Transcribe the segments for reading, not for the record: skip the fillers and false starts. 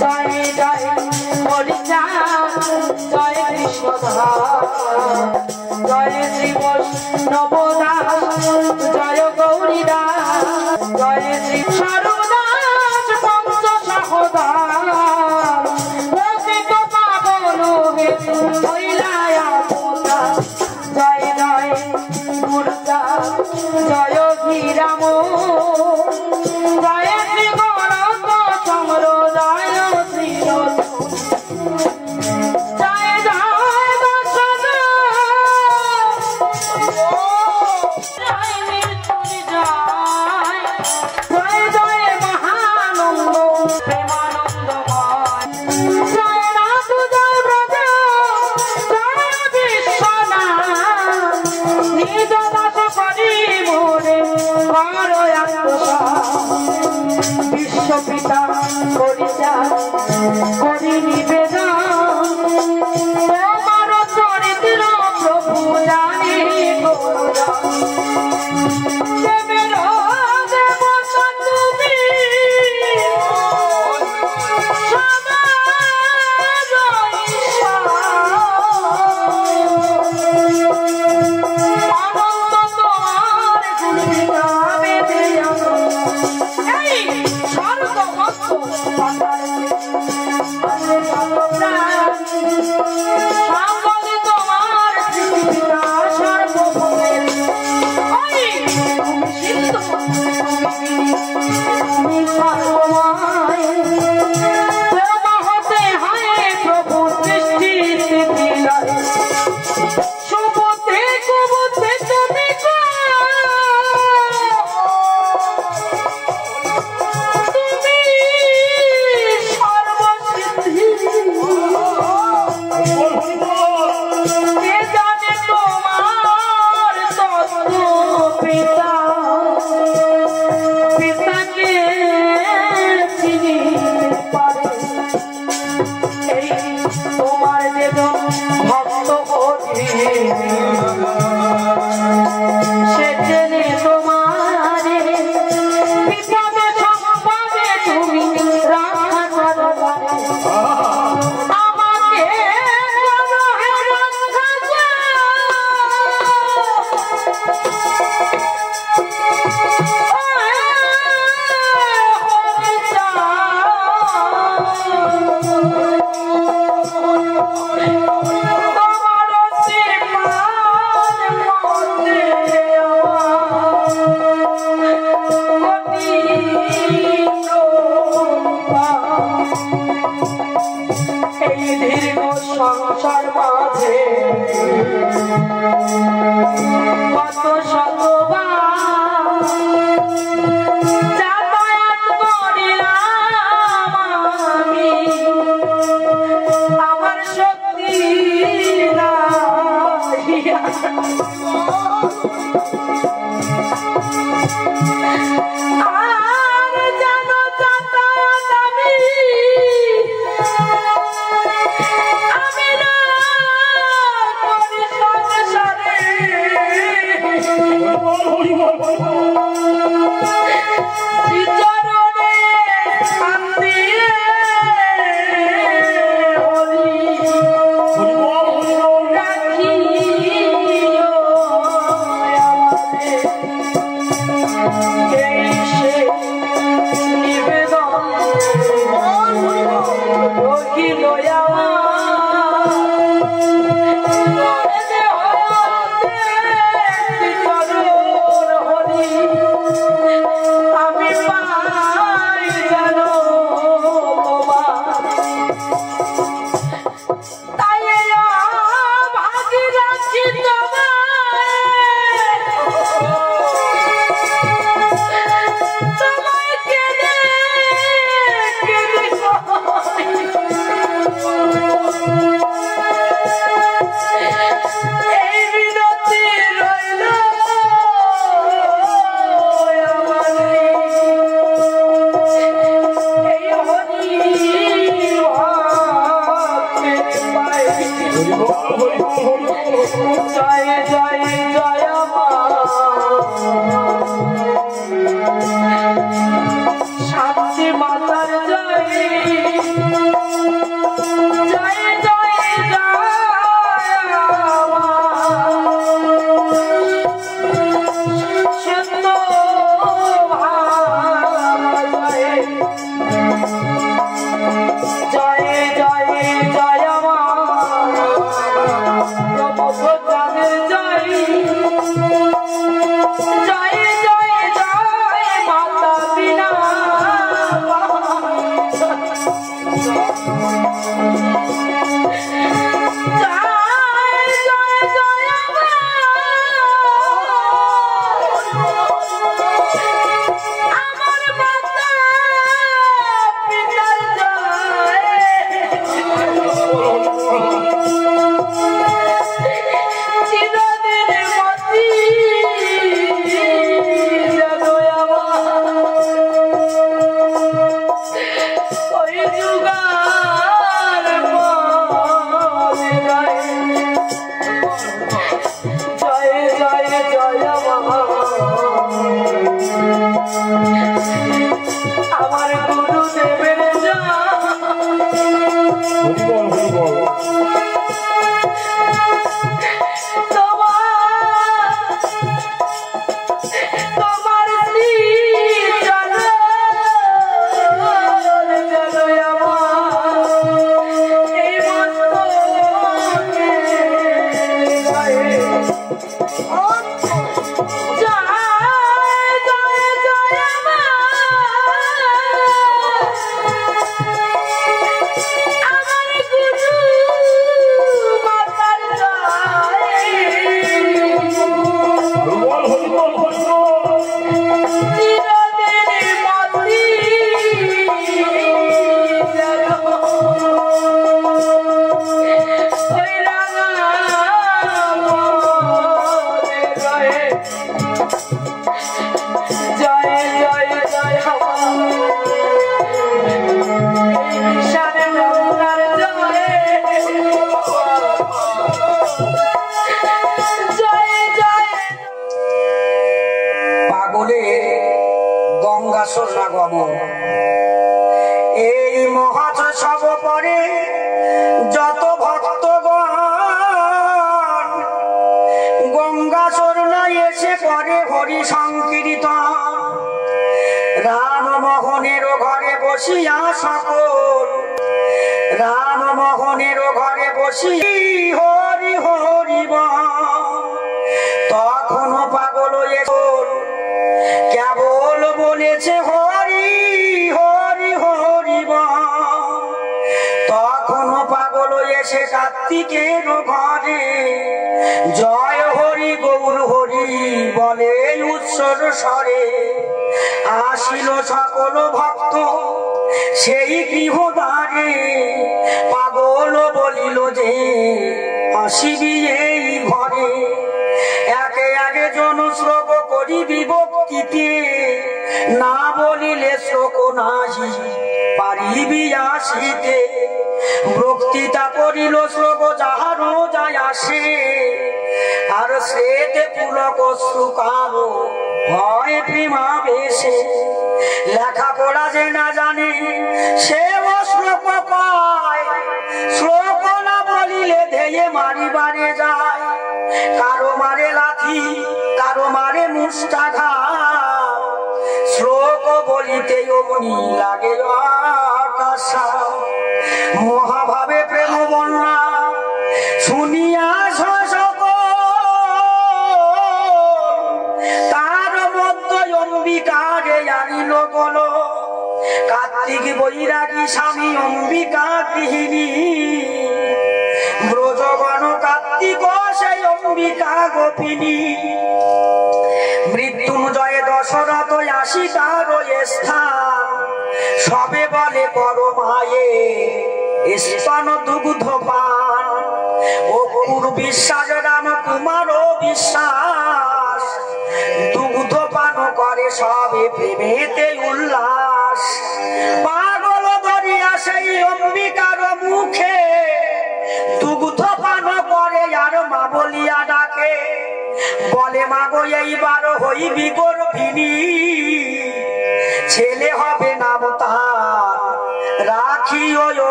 জয় জয় হরিচাঁদ জয় কৃষ্ণধা জয় শ্রী বৈষ্ণবদাস জয় গৌরীদাস জয় শ্রী সর্বদাস পঞ্চ সহদাস প্রকৃত পাবন হেতু হইলায়া জয় জয় দুর্গা জয় ধীরাম জয় শ্রী গণক সমর জয় শ্রী জয় জয় দর্শন জয় মৃত্যুঞ্জয় জয় জয় মহানন্দ প্রেমানন্দময় জয় নাথ জয় ব্রজ জয় বিশ্বনাথ নিজ দাস করি মোরে কর বিশ্বপিতা করিয়া করি নিবেদন তোমার চরিত্র প্রভু জানি দেবের দেবতা তুমি অনন্ত তোমার গুণী গাবে সংসার মাঝে কত শতবার যাতায়াত করিলাম আমি আমার শক্তি আর যেন যাতায়াত আমি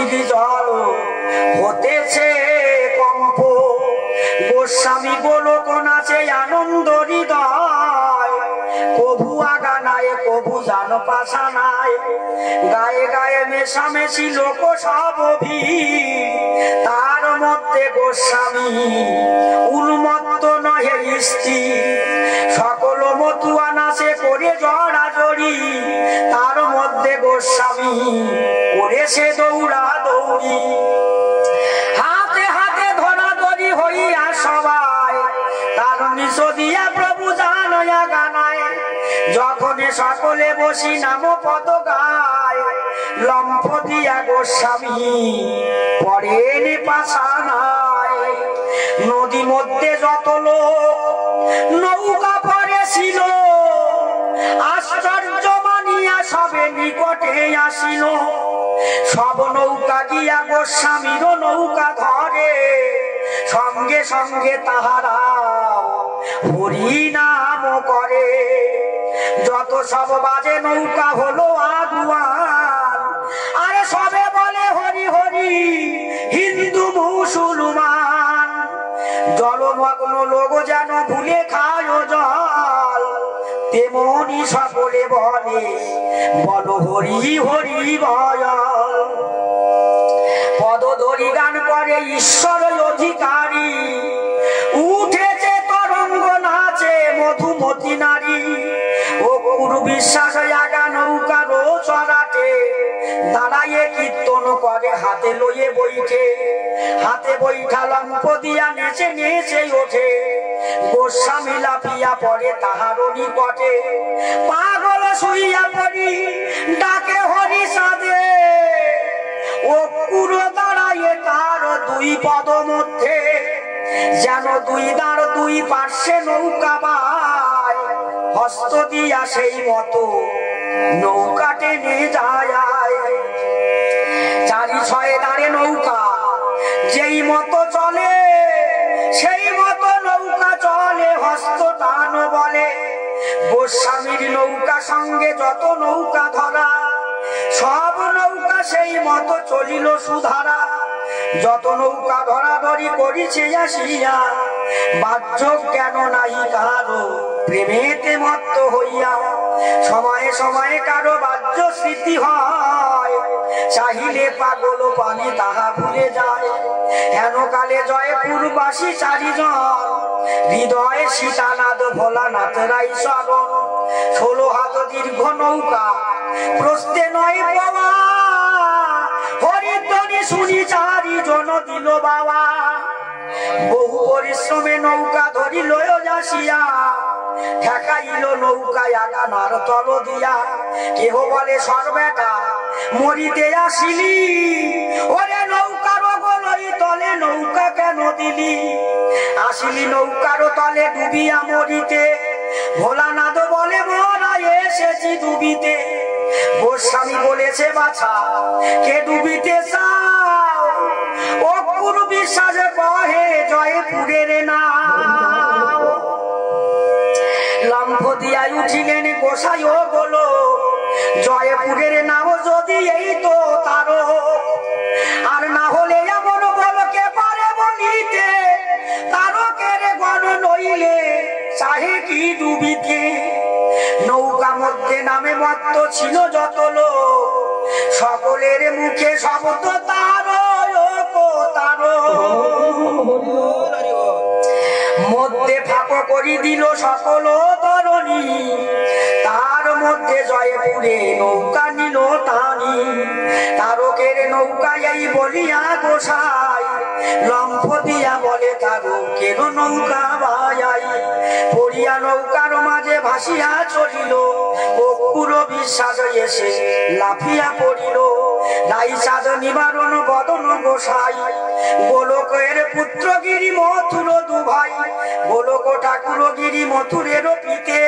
নদীর জল হতেছে কম্প, গোস্বামী গোলক নাচে আনন্দ হৃদয়, কভু আগা নাই কভু জান পাশা নাই, গায়ে গায়ে মেশামেশি লোক সব ভিড়, তার মধ্যে গোস্বামী উন্মত্ত নহে স্থির, সকল মতুয়া নাচে করে জড়াজড়ি, তার মধ্যে গোস্বামী করেছে দৌড়া দৌড়ি, হাতে হাতে ধরাধরি হইয়া সবাই, তার নিশ দিয়া প্রভু জানয়া গানায়, যখন সকলে বসি নাম পদ গায়, লম্ফ দিয়া গোস্বামী পড়েন পাছানায়, নদী মধ্যে যত লোক নৌকা পড়েছিল, আশ্চর্য মানিয়া সবে নিকটে আসিল, সব নৌকা গিয়া গোস্বামীর নৌকা ধরে, সঙ্গে সঙ্গে তাহারা হরি নাম করে, যত সব বাজে নৌকা হলো আগুয়ান, আরে সবে বলে হরি হরি হিন্দু মুসলমান, জলমগ্ন লোক যেন ভুলে খায় জল, তেমনি সকলে বলে বল হরি হরি বল, পদধরি গান করে ঈশ্বর অধিকারী, উঠেছে তরঙ্গ নাচে মধুমতি নারী, ও গুরু বিশ্বাস আগা নৌকার চড়াটে, দাঁড়াইয়ে কীর্তন করে হাতে লইয়ে বইঠে, হাতে বৈঠা লম্ফ দিয়া নেচে নেচে ওঠে, গোস্বামী লাফিয়া পড়ে তাহার নিকটে, পাগল শুইয়া পড়ি ডাকে হরি সাধে, ও পুরো দাঁড়াইয়ে তার দুই পদ মধ্যে, যেন দুই দাঁড় দুই পার্শ্বে নৌকা বাই, হস্ত দিয়া সেই মতো নৌকা টেনে যায়, চারি ছয় দাঁড়ে নৌকা যেই মতো চলে, সেই মতো নৌকা চলে হস্ত টান বলে, গোস্বামীর নৌকা সঙ্গে যত নৌকা ধরা, সব নৌকা সেই মতো চলিল সুধারা, যত নৌকা ধরাধরি করিছে আসিয়া, বাহ্য জ্ঞান নাই কারো প্রেমেতে মত্ত হইয়া, সময়ে সময়ে কারো বাহ্য স্মৃতি হয়, চাহিলে পাগল পানি তাহা ভুলে যায়, হেন কালে জয়পুরবাসী চারিজন, হৃদয়ে সীতানাথ ভোলানাথ রাই শরণ, 16 হাত দীর্ঘ নৌকা প্রস্তে নয় বাবা, হরিধ্বনি শুনি চারিজন দিল বাবা, বহু পরিশ্রমে নৌকা ধরিল যাসিয়া, ঠেকাইল নৌকায় আগানার তল দিয়া, কেহ বলে সর্বেটা মরিতে আসিলি, ওরে নৌকার গলই তলে নৌকা কেন দিলি, আসিলি নৌকার তলে ডুবিয়া মরিতে, ভোলানাথ বলে মোরা এসেছি ডুবিতে, গোস্বামী বলেছে বাছা কে ডুবিতে চাও, ও গুরু বিশ্বাস কহে জয়পুরের নাম, লম্ফ দিয়া উঠিলেন গোসাই ও বলো, জয়পুরের নাম যদি এই তো তারো, আর না হলে এমন বল কে পারে বলিতে, তারকের গণ নইলে চাহে কি ডুবিতে, নৌকা মধ্যে নামে মত্ত ছিল যত লোক, সকলের মুখে শব্দ তারো তারো, মধ্যে ফাঁক করি দিল সকল তরণী, তার মধ্যে জয়পুরে নৌকা নিল টানি, তারকের নৌকা এই বলিয়া গোসাই, লম্ফ দিয়া বলে তারকের নৌকা বায়াই, পড়িয়া নৌকার মাঝে ভাসিয়া চলিল, ও পুরো বিশ্বাস এসে লাফিয়া পড়িল, নাই চাঁদ নিবারণ বদন গোসাই, গোলকের পুত্র গিরি মথুর দুভাই, গোলক ঠাকুর গিরি মথুরের পিতে,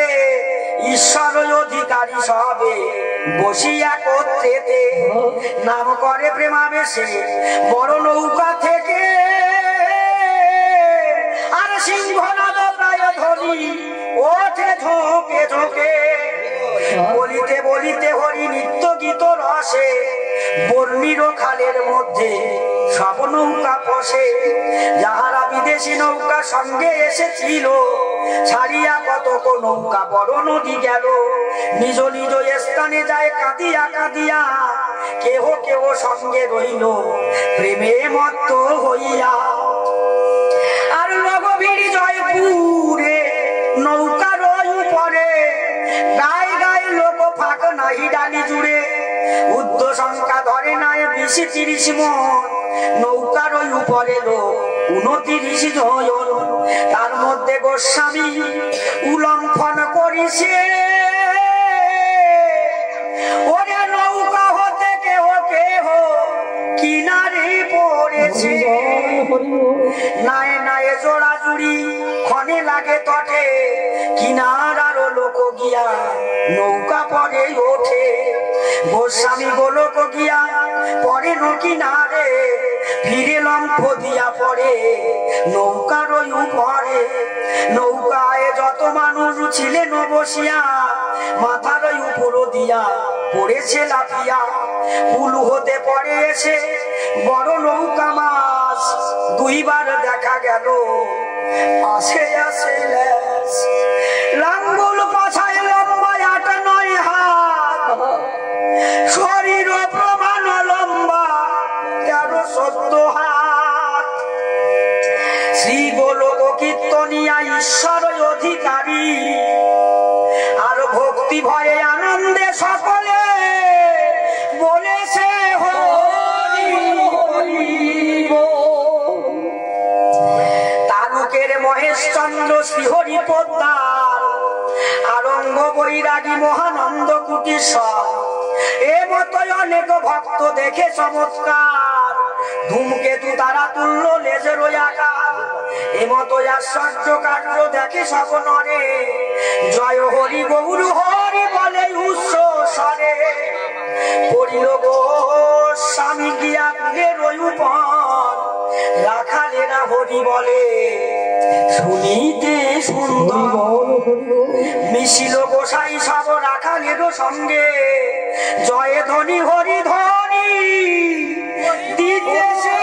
ঈশ্বর অধিকারী সবে বসিয়া করতে, নাম করে প্রেমাবেশে বড় নৌকা থেকে, আর সিংহনাদ প্রায় ধরি ওঠে ঝোঁকে ঝোঁকে, বলিতে বলিতে হরি নিত্য গীত রসে, বর্ণির খালের মধ্যে সব নৌকা পশে, যাহারা বিদেশি নৌকা সঙ্গে এসেছিল ছাড়িয়া কতক নৌকা বড় নদী গেল, নিজ নিজ স্থানে যায় কাঁদিয়া কাঁদিয়া, কেহ কেহ সঙ্গে রইল প্রেমে মত্ত হইয়া। আর রঘুবীর জয়পুরে নৌকা রই পরে, গায়ে গায়ে লোক ফাঁক নাহি ডালি জুড়ে, উদ্ধ সংখ্যা ধরে নাই 20-30 মন, নৌকার ওই উপরে লোক 29 জন। তার মধ্যে গোস্বামী উলম্ফন করিছে, ওরে নৌকা হতে কেহ কেহ কিনারে পড়েছে, নায়ে নায়ে জোড়া জুড়ি ক্ষণে লাগে তটে, কিনারার লোক গিয়া নৌকা পরে ওঠে। গোস্বামী গোলক গিয়া পরে নকিনারে, ফিরে লম্ফ দিয়া পড়ে নৌকার ওই উপরে। নৌকায় যত মানুষ ছিলেন বসিয়া, মাথার ওই উপর দিয়া পড়েছে লাফিয়া, পুল হতে পড়ে এসে বড় নৌকা মাছ, দুইবার দেখা গেল আসে আসে ল্যাস। লাঙ্গল পাছায় লম্বা 8-9 হাত, শরীর প্রমাণ লম্বা 13-14 হাত। শ্রী গোলক কীর্তনিয়া ঈশ্বর অধিকারী, আর ভক্তি ভয়ে আনন্দে সকলে বলেছে হরি হরি বল। তালুকের মহেশচন্দ্র শ্রীহরি পোদ্দার, আরঙ্গ বৈরাগী মহানন্দ কুটিশ্বর, এ মতই অনেক ভক্ত দেখে চমৎকার, ধূমকেতু তারা তুল্য লেজের আকার, এ মতই আশ্চর্য কার্য দেখে সব নরে, জয় হরি গৌর হরি বলে উচ্চ স্বরে। পড়িল গোস্বামী গিয়া কুলের ওই উপর, রাখালেরা হরি বলে শুনিতে সুন্দর, মিশিল গোসাই সব রাখালের সঙ্গে, জয় ধ্বনি হরি ধ্বনি দিতেছে।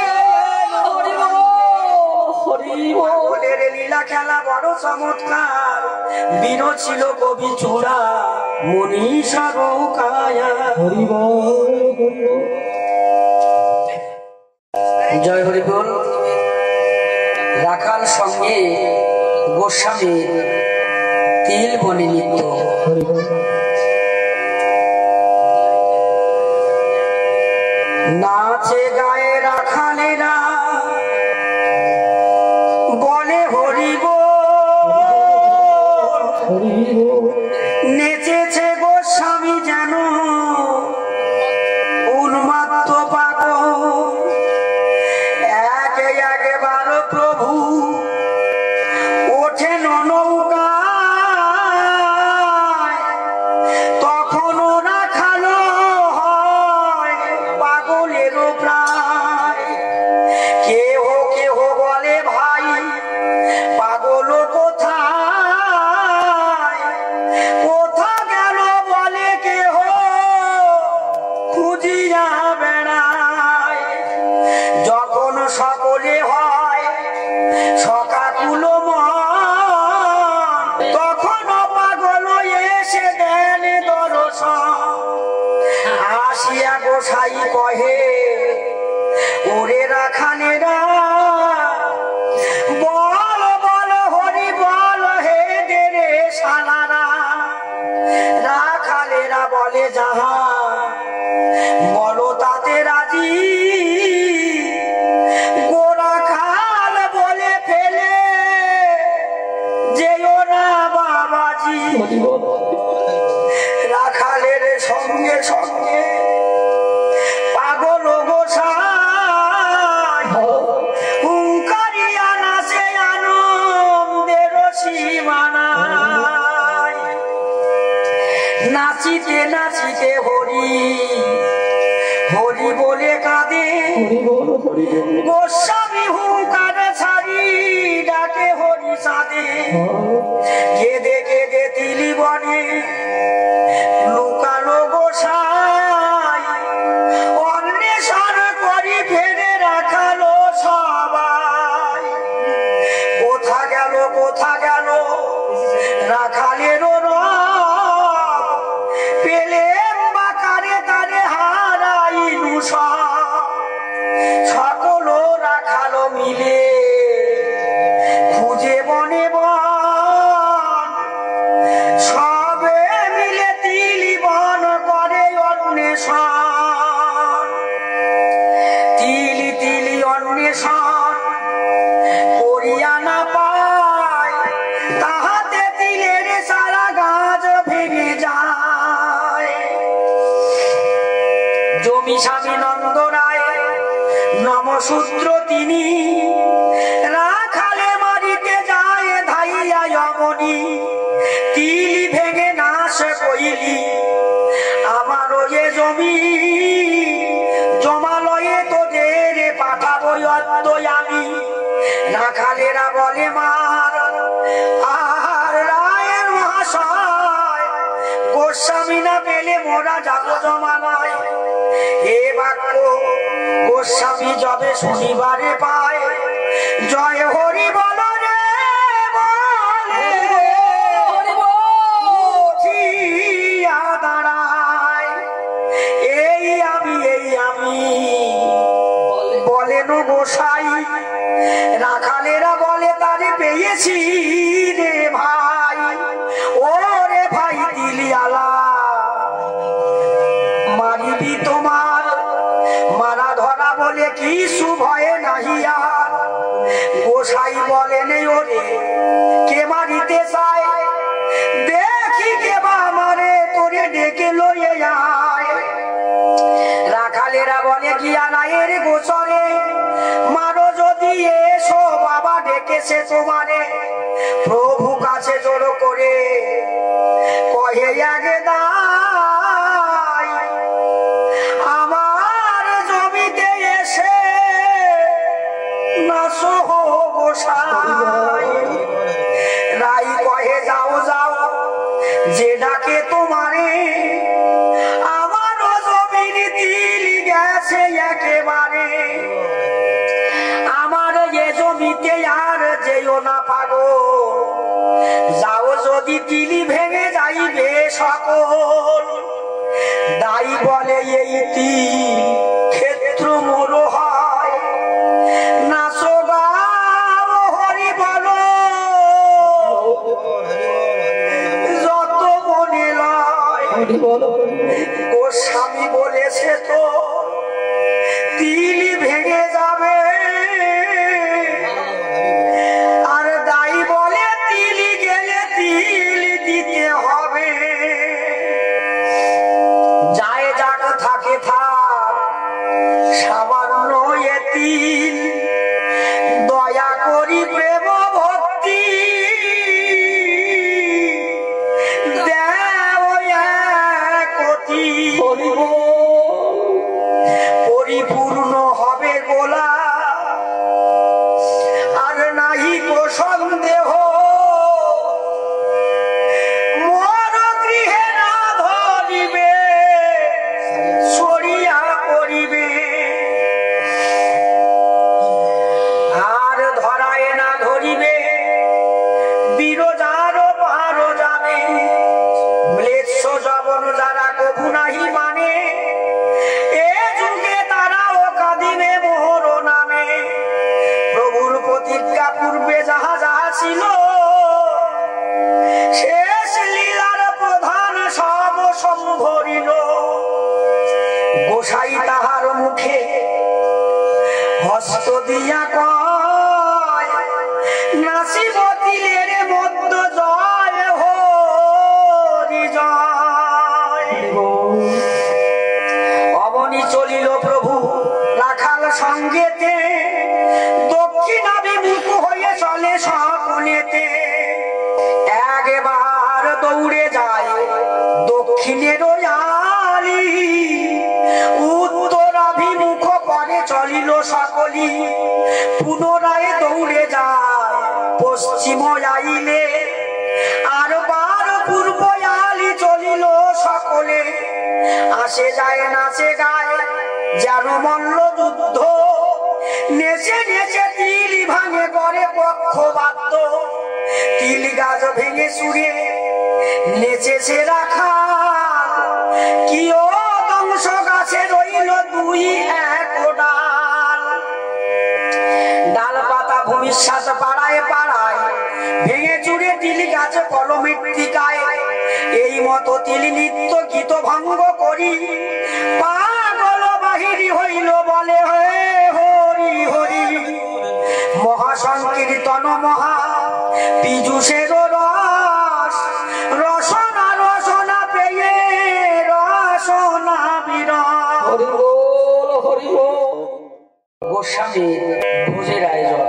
পাগলের লীলা খেলা বড় চমৎকার, বীর ছিল কবি চূড়া মনীষা কায়া। জয় হরি বল। রাখাল সঙ্গে গোস্বামী তিল বনি নিত্য, নাচে গায়ে রাখালেরা বলে হরি বল। নেচেছে গোস্বামী যেন উন্মাত্ত পাগল, একে একবার প্রভু ওঠেন নৌকায়, তখন রাখালো হয় পাগলেরও প্রায়। কেহ কেহ বলে ভাই পাগল কোথায়, কোথা গেল বলে কেহ খুঁজিয়া বেড়ায়। যখন সকলে হয় সকাকুল মন, তখন পাগল এসে দেন দর্শন। আসিয়া গোসাই কহে ওরে রাখালেরা বল বল হরি বল হে দেরে শালারা। রাখালেরা বলে যাহা বলো তাতে রাজি, গোরা খাল বলে ফেলে যেও না বাবাজি। রাখালের সঙ্গে সঙ্গে পাগল গোসাই হুঙ্কারিয়া নাচে আনন্দের সীমানায়। নাচিতে নাচিতে হরি হরি বলে কাঁদে গোস্বামী, হুঙ্কার ছাড়ি ডাকে হরি সাদে। কেঁদে কেঁদে তিলি বনে লুকালো গোসাই, অন্য মিলে খুঁজে বনে সবে মিলে তিলি বন করে অন্বেষণ তিলি তিলি অন্বেষণ করিয়া না পায় তাহাতে তিলের সারা গাছ ভেঙে যায়। জমি স্বামী নন্দ রায় নমশূদ্র তিনি রাখালে মারিতে যায় ধাইয়া যমনি তিলি ভেঙে নাশ কইলি আমারও এ জমি জমালয়ে তোদের পাঠাবো আমি। রাখালেরা বলে মার আর রায়ের মহাশয় গোস্বামী না পেলে মোরা যাবো জমালয়। এ বাক্য গোস্বামী যবে শনিবারে পায় জয় হরি বল রে উঠিয়া দাঁড়ায় এই আমি বলেন গোসাই। রাখালেরা বলে তারে পেয়েছি রে ভাই ও রে ভাই দিলিয়ালা মারিবি তোমার মারা ধরা বলে কিছু ভয়ে নাহি আর। গোসাই বলেন ওরে কে মারিতে চায় দেখি কে বা মারে তোরে ডেকে লয়ে আয়। রাখালেরা বলে গিয়া নায়ের গোচরে মারো যদি এসো বাবা ডেকেছে তোমারে। প্রভু কাছে জোড়ো করে কহে আগে দাই আমার জমিতে এসে নাসো গোসাই। রাই কহে যাও যাও যে ডাকে তোমারে আমার জমির তিল গেছে একেবারে। আমার এ জমিতে আর যেও না পাগো যাও যদি তিলি ভেঙে যাইবে সকল। দাই বলে এই তিল ক্ষেত্র মোর হয় নাচো গাও হরি বলো যত মনে লয়। গোস্বামী বলেছে তো তিলি ভেঙে যাবে আর দাই বলে তিলি গেলে তিল দিতে হবে। যায় যাক থাকে থাক সামান্য এ তিল দয়া করি প্রেম ভক্তি দেও একতি পরিপূর্ণ হবে গোলা আর নাহি কো সন্দেহ মোর গৃহে না ধরিবে সরিয়া পড়িবে আর ধরায় না ধরিবে বিরোজার পার যাবে। ম্লেচ্ছ জবন যারা কভু নাহি মানে এ যুগে তারাও কাঁদিবে মোর নামে। প্রভুর প্রতিজ্ঞা পূর্বে যাহা যাহা ছিল শেষ লীলার প্রধান সব সম্ভরিল। গোসাই তাহার মুখে হস্ত দিয়া কয় নাসিব তিলের মধ্য জয় হরি জয়। অবনি চলিল প্রভু রাখাল সঙ্গেতে দক্ষিণাভিমুখ হয়ে চলে সকলেতে। একবার দৌড়ে যায় দক্ষিণের আলি উত্তরাভিমুখ করে চলিল সকলি। পুনরায় দৌড়ে যায় পশ্চিম আইলে আর বার পূর্ব আলি চলিল সকলে। আসে যায় নাচে গায় যেন মল্ল যুদ্ধ নেচে নেচে তিলি ভাঙে করে পক্ষবাদ্য। তিল গাছ ভেঙে সুরে নেচেছে রাখাল কি ও দংশ গাছে রইল দুই এক ডাল। ডাল ভূমিষ্যাত পাড়ায় পাড়ায় ভেঙে চুরে তিলি গাছে কলমৃত্তিকায় এই মতো তিলি নিত্য গীত ভঙ্গ করি পাগল বাহিরি হইল বলে হরি হরি মহাসংকীর্তন মহা পীযুষের রস রসনা রসনা পেয়ে রসনা বিরস হরি গোস্বামী ভোজের আয়োজন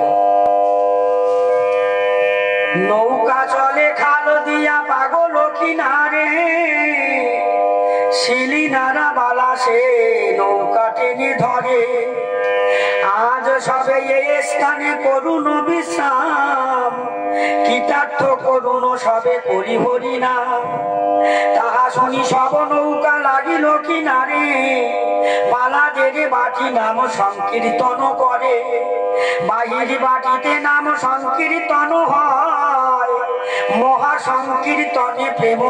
নৌকা চলে খাল দিয়া পাগল কিনারে শিলি নানা বালা সে নৌকা টেনে ধরে আজ সবে এই স্থানে করুণ বিশ্রাম কীটার্থ করুণ সবে করি হরি নাম তাহা শুনি সব নৌকা লাগিল কিনারে পালা জেগে বাটি নাম সংকীর্তন করে বাহির বাটিতে নাম সংকীর্তন হয় মহা সংকীর্তনে প্রেম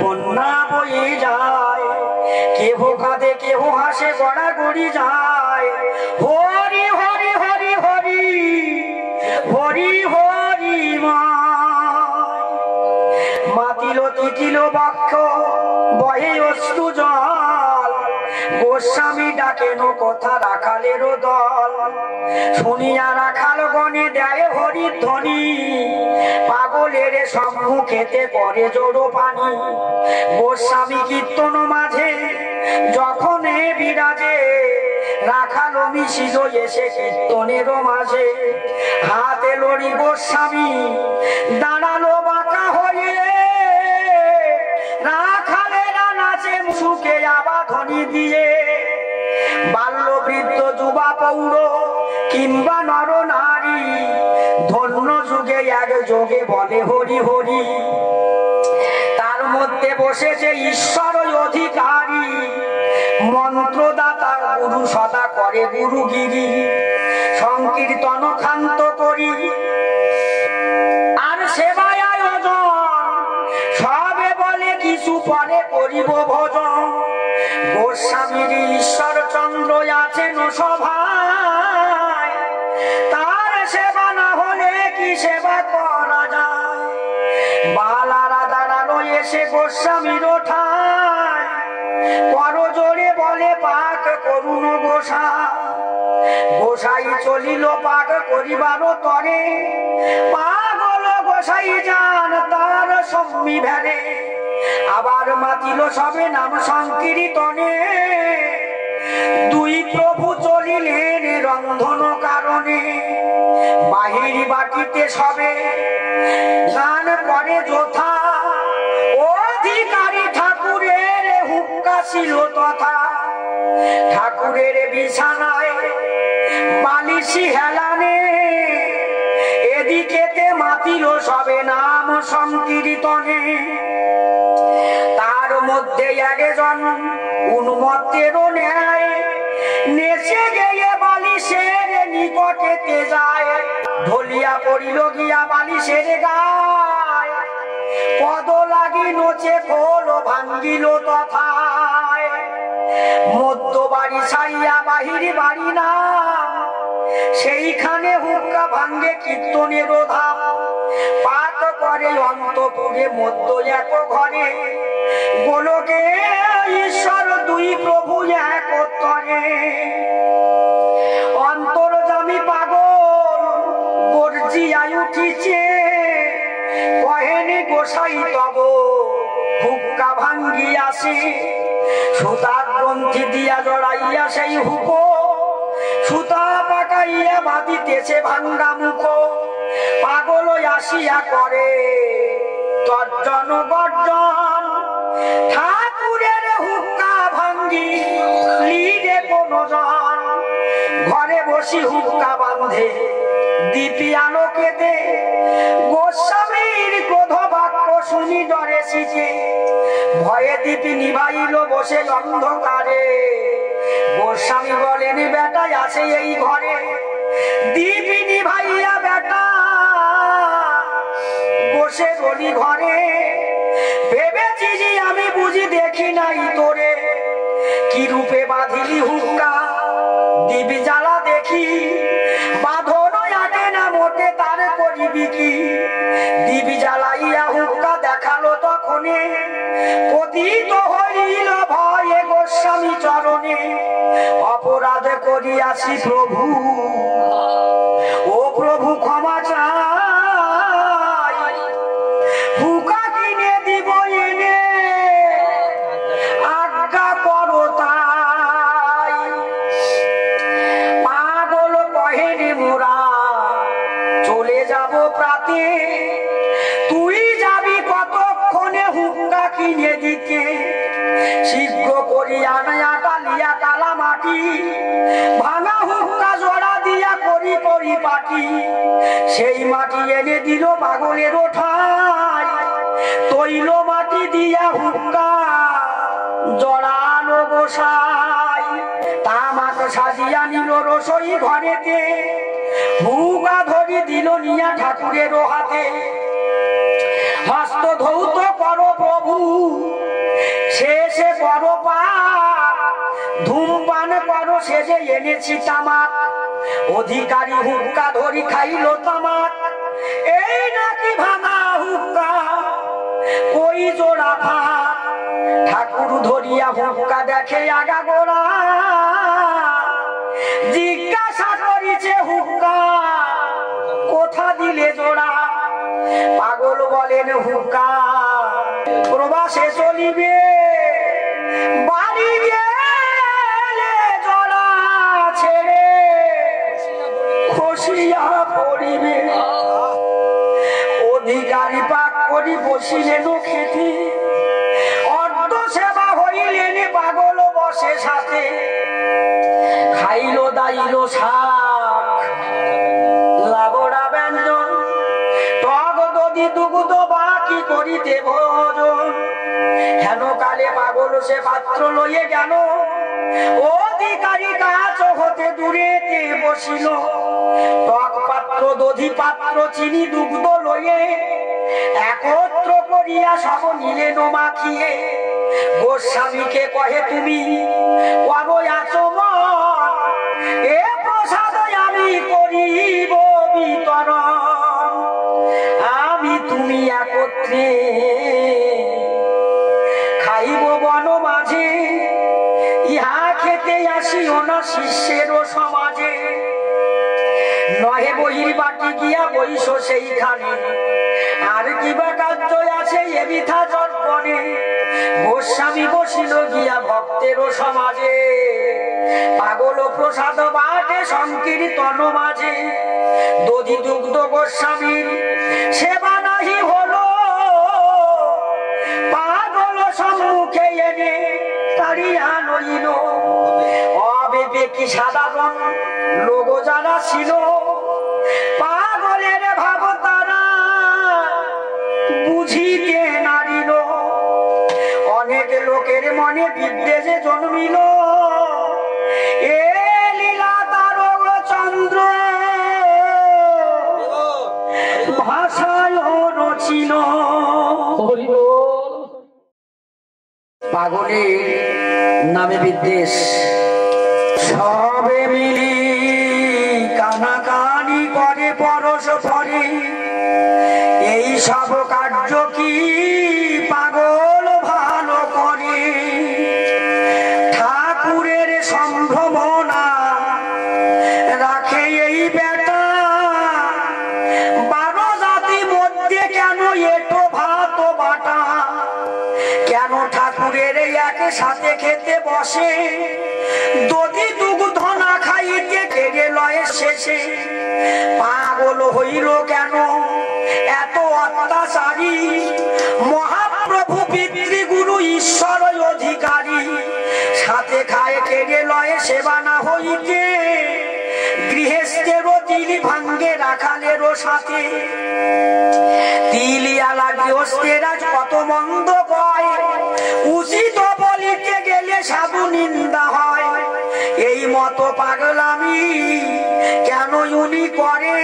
বন্যা বয়ে যায় কেহ কাঁদে কেহ হাসে গড়াগড়ি যায় হরি হরি হরি হরি হরি হরি মাতিল তিতিল বক্ষ বহে অশ্রু জল গোস্বামী ডাকেন কথা রাখালেরও দল শুনিয়া রাখাল গণে দেয় হরি ধ্বনি পাগলের সম্মুখেতে পরে জোড়ো পানি গোস্বামী কীর্তন মাঝে যখন বিরাজে রাখাল মিশিল এসে কীর্তনের মাঝে হাতে লড়ি গোস্বামী দাঁড়ালো বাঁকা হয়ে রাখালেরা নাচে মুখে আবা ধ্বনি দিয়ে বাল্য বৃদ্ধ যুবা পৌর কিংবা নর নারী ধন্য যুগে এক যোগে বলে হরি হরি তার মধ্যে বসেছে ঈশ্বর অধিকারী মন্ত্রদাতা গুরু সদা করে গুরুগিরি সংকীর্তন ক্ষান্ত করি আর সেবায় আয়োজন সবে বলে কিছু পরে করিব ভজন গোস্বামীর ঈশ্বর চন্দ্র আছেন সভায় তার সেবা না হলে কি সেবা করা যায় বালারা দাঁড়ানো এসে গোস্বামীর ঠায় পর জোরে বলে পাক করুন গোসাই চলিল পাক করিবার তরে পাগল গোসাই যান তার সম্মি ভেড়ে আবার মাতিল সবে নাম সংকীর্তনে দুই প্রভু চলিলেন রন্ধন কারণে বাহির বাটিতে সবে গান করে যথা অধিকারী ঠাকুরের হুক্কা ছিল তথা ঠাকুরের বিছানায় বালিশি হেলানে এদিকেতে মাতিল সবে নাম সংকীর্তনে তার মধ্যে একজন উন্মত্তেরও ন্যায় নেচে গিয়ে বালিশের নিকটেতে যায় ঢলিয়া পড়িল গিয়া বালিশের গায় পদ লাগি নোচে খোল ভাঙ্গিল তথায় মধ্য বাড়ি ছাড়িয়া বাহির বাড়ি না সেইখানে হুক্কা ভাঙ্গে কীর্তনের ধাম পাক করে অন্তপুরে মধ্য এক ঘরে গোলকে ঈশ্বর দুই প্রভু একত্তরে অন্তর্যামী পাগল গর্জিয়ায় উঠিছে কহেনি গোসাই তব হুক্কা ভাঙ্গিয়াছে সুতার গ্রন্থি দিয়া জড়াইয়া সেই হুকো সুতা পাকাইয়া বাঁধিতেছে ভাঙ্গা মুখ পাগল আসিয়া করে তর্জন গর্জন ঠাকুরের হুক্কা ভাঙ্গি লিরে কোন জন ঘরে বসি হুক্কা বাঁধে দীপি আলোকে দে গোস্বামীর ক্রোধ বাক্য শুনি ডরে শিখে ভয়ে দীপি নিভাইল বসে অন্ধকারে গোস্বামী বলেন বেটা আছে এই ঘরে দীপি নিভাইয়া বেটা বসে রলি ঘরে ভেবেছি যে আমি বুঝি দেখি নাই তোরে কি রূপে বাঁধিলি হুক্কা দিবি জ্বালা দেখি বাঁধন করিবি কি? দিবি জ্বালাইয়া হুক্কা দেখালো তখনে, পতিত হইল ভয়ে গোস্বামী চরণে। অপরাধ করিয়াছি প্রভু, ও প্রভু ক্ষমা চাই, হুক্কা কিনে দিব এনে আজ্ঞা করো তাই। পাগল কহেনে মোরা চলে যাব প্রাতে, তুই যাবি কতক্ষণে হুক্কা কিনে দিতে? শীঘ্র করিয়া নয়া কালিয়া কালা মাটি, ভাঙা হুক্কা জোড়া দিয়া করি পরিপাটি। সেই মাটি এনে দিল পাগলের ওঠায়, তৈল মাটি দিয়া হুক্কা জড়ানো গোসাই। তামাক সাজিয়া নিল রসই ঘরেতে, হুক্কা ধরি দিল নিয়া ঠাকুরের হাতে। হস্ত ধৌত করো প্রভু, শেষে করো পাপ, ধূমপান করো শেষে এনেছি তামাক। অধিকারী হুক্কা ধরি খাইল তামাক, এই নাকি ভাঙা হুক্কা কই জোড়া ফাঁক। ঠাকুর ধরিয়া হুক্কা দেখে আগা গোড়া, জিজ্ঞাসা করিছে হুক্কা কোথা দিলে জোড়া? পাগল বলেন হুক্কা প্রবাসে চলিবে, বাড়ি গেলে জোড়া ছেড়ে খসিয়া পড়িবে। অধিকারী পাক করি বসিলেন খেতে, অর্ধ সেবা হইলেন পাগল বসে সাথে। খাইল দাইল শাক লাগোড়া ব্যঞ্জন, টক দধি দুগ্ধ বাকি করিতে ভোজন। হেন কালে পাগল সে পাত্র লইয়ে গেল, অধিকারী কাছ হতে দূরেতে বসিল। টক পাত্র দধি পাত্র চিনি দুগ্ধ লইয়ে, একত্র করিয়া সব নিলেন মাখিয়ে। গোস্বামীকে কহে তুমি করো আচমন, এ প্রসাদ আমি করিব বিতরণ। আমি তুমি একত্রে খাইব বন মাঝে, ইহা খেতে আসিও না শিষ্যেরও সমাজে। নহে বহির বাটি গিয়া বইস সেইখানে, আর কিবা কার্য আছে এ বৃথা চর্পণে। গোস্বামী বসিল গিয়া ভক্তেরও সমাজে, পাগল প্রসাদ বাটে সংকীর্তন মাঝে। দধি দুগ্ধ গোস্বামীর সেবা নাহি হলো, পাগল সম্মুখে এনে তাড়িয়া লইল। অবিবেকী সাধারণ লোক যারা ছিল, পাগলের ভাব তারা বুঝিতে নারিল। অনেক লোকের মনে বিদ্বেষে জন্মিল, এ লীলা তার চন্দ্র ভাষায় রচিল। পাগলের নামে বিদ্বেষ, সবে মিলি কানাকানি করে পরস্পরে। এই সব কার্য কি পাগল ভালো করে? ঠাকুরের সম্ভ্রমনা রাখে এই বেটা, 12 জাতি মধ্যে কেন এটো ভাত বাটা? কেন ঠাকুরের একসাথে খেতে বসে, দধি দুগ্ধ না খাইতে কেড়ে লয় শেষে? পাগল হইল কেন এত অত্যাচারী? মহাপ্রভু পিতৃগুরু ঈশ্বর অধিকারী, সাথে খায় কেড়ে লয় সেবা না হইতে। গৃহস্থেরও তিলি ভাঙ্গে রাখালেরও সাথে, তিলিয়ালা গৃহস্থেরা কত মন্দ কয়, উচিত বলিতে গেলে সাধু নিন্দা হয়। এই মতো পাগলামি কেন উনি করে?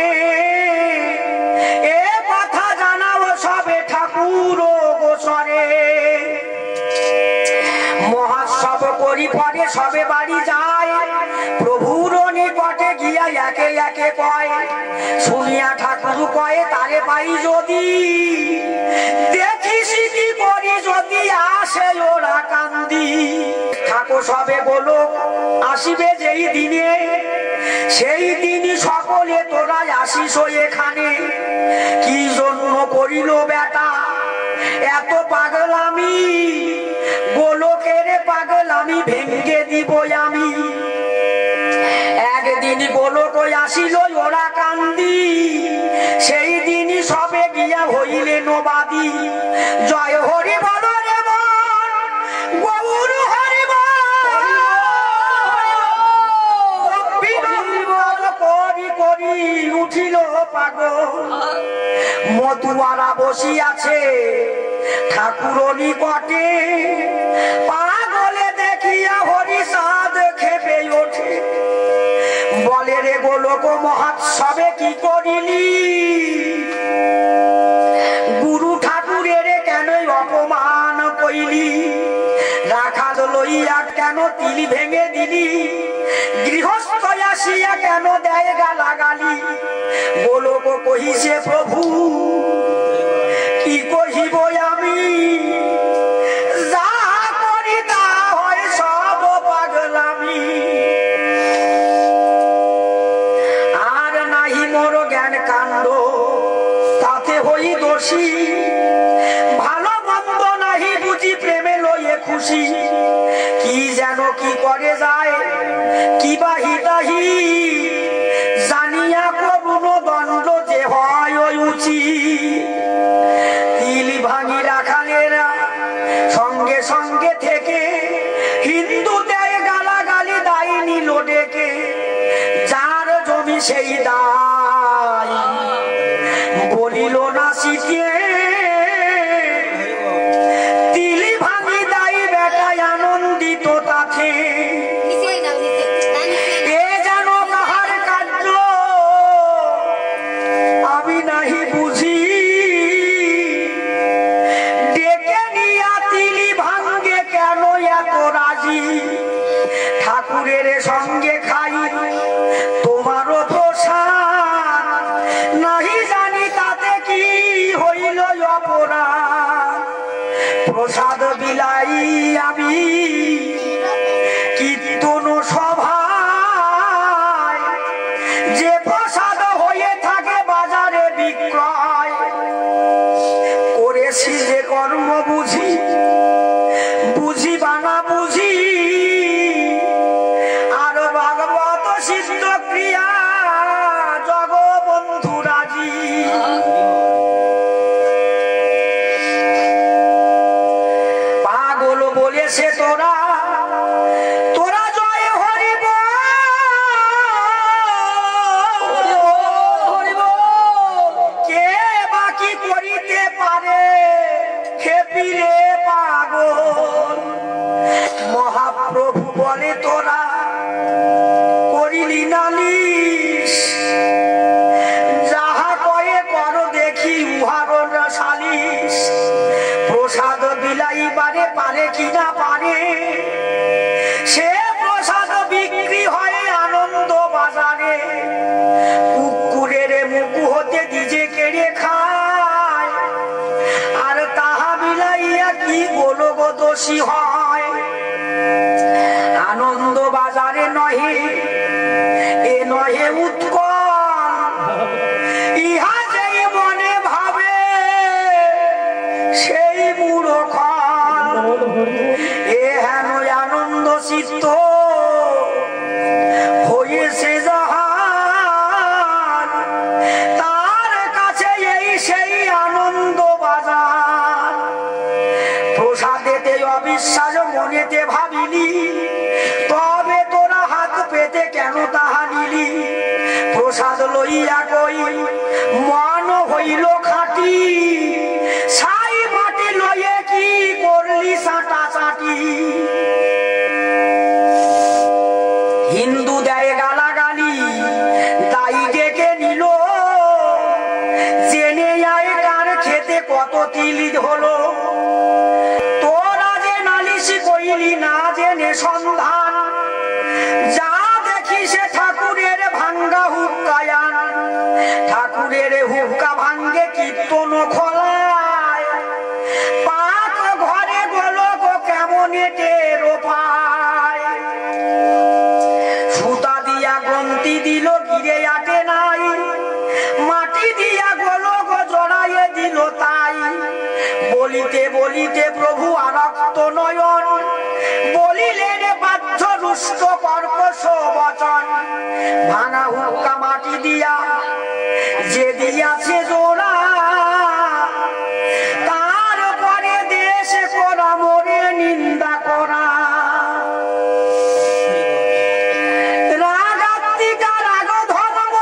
এ কথা জানাও সবে ঠাকুর গোসরে। মহাসব হরি পরে সবে বাড়ি যায়, প্রভুর নিকটে গিয়া একে একে কয়, শুনিয়া ঠাকুর কয়ে তারে পাই যদি, দেখিস কি করি যদি আসে ওরা কান্দি। ঠাকুর সবে বলো আসিবে যেই দিনে, সেই দিনই সকলে তোরা আসিস এখানে। কি জন্য করিল বেটা এত পাগলামি, গোলকের পাগলামি ভেঙ্গে দিব আমি। একদিন গোলক আসিল ওরা কান্দি, সেই দিনই সবে গিয়া হইলে নবাদি। জয় হরি বল রে মন, গৌর হরি বল করি করি উঠিল পাগল। মতুয়ারা বসিয়াছে ঠাকুর নিকটে, পাগলে দেখিয়া হরি সাদ খেপে ওঠে, বলে রে গোলক মহোৎসবে কি করিলি, গুরু ঠাকুরের কেন অপমান কইলি, রাখাল লইয়া কেন তিলি ভেঙে দিলি, গৃহস্থ আসিয়া কেন দেয় গালাগালি। গোলক কহিছে প্রভু কি কহিব আমি, যা করি তা হয় সব পাগলামি। আর নাহি মোর জ্ঞান কাণ্ড তাতে হই দোষী, ভালো মন্দ নাহি বুঝি প্রেমে লইয়ে খুশি। কি যেন কি করে যায় কি বাহি তাহি, জানিয়া করুণ দণ্ড যে হয় উচিত। তিল ভাঙি রাখালেরা সঙ্গে সঙ্গে থেকে, হিন্দু দেয় গালাগালি দায় নিল ডেকে, যার জমি সেই দায় বলিল না শিখিয়ে। তিলি ভাঙি দায়ী বেটায় আনন্দিত তাকে, এ যেন কাহার কার্য আমি নাহি বুঝি, ডেকে নিয়া তিলি ভাঙ্গে কেন এত রাজি। ঠাকুরের সঙ্গে খাই তোমারও প্রসাদ, নাহি জানি তাতে কি হইল অপরাধ। প্রসাদ বিলাই আমি কীর্তন সভায়, যে প্রসাদ হয়ে থাকে বাজারে বিক্রয়। করেছি যে কর্ম বুঝি বুঝিবা না বুঝি, আর ভাগবত সিদ্ধ ক্রিয়া জগবন্ধু রাজি। পাগল বলেছে তোরা তোরা জয় হরি বল, কে বাকি করিতে পারে খেপিলে পাগল। মহাপ্রভু বলে তোরা করিলি নালিশ, যাহা কয়ে কর দেখি উহার সালিশ। প্রসাদ বিলাইবারে পারে কিনা পারে, সে প্রসাদ বিক্রি হয় আনন্দ বাজারে। কুকুরের মুখ হতে নিজে কেড়ে খায়, আর তাহা বিলাইয়া কি গোলক দোষী হয়। আনন্দ বাজারে নহে এ নহে উৎকল, ইহা যেই মনে ভাবে সেই মূঢ়। এ হেন আনন্দ চিত্ত হয়েছে যাহার, তার কাছে এই সেই আনন্দ বাজার। প্রসাদেতে অবিশ্বাস মনেতে ভাবিলি, তবে তোরা হাত পেতে কেন তাহা নিলি। প্রসাদ লইয়া কই মন হইল খাটি, ছাই মাটি লইয়ে কি করলি চাটা চাটি। হিন্দু দেয় গালাগালি দায়ী ডেকে নিল, জেনে আয় কার খেতে কত তিল হলো। তোরা যে নালিশ কই করিলি না জেনে সন্ধান, যা দেখি সে ঠাকুরের ভাঙ্গা হুক্কায়ান। ঠাকুরের হুক্কা ভাঙ্গে কীর্তন খোলায়, পাক ঘরে গোলক কেমন টের পায়। সুতা দিয়া গ্রন্থি দিল গিরে আটে নাই, মাটি দিয়া গোলক জড়াইয়ে দিল তাই। বলিতে বলিতে প্রভু আরক্ত নয়ন, বলিলেন বাধ্য রুষ্ট কর্কশ বচন। ভাঙা হুক্কা মাটি দিয়া যে দিয়াছে জোড়া, তারপরে দেশে করা মোরে নিন্দা করা। রাগাত্মিকা রাগ ধর্ম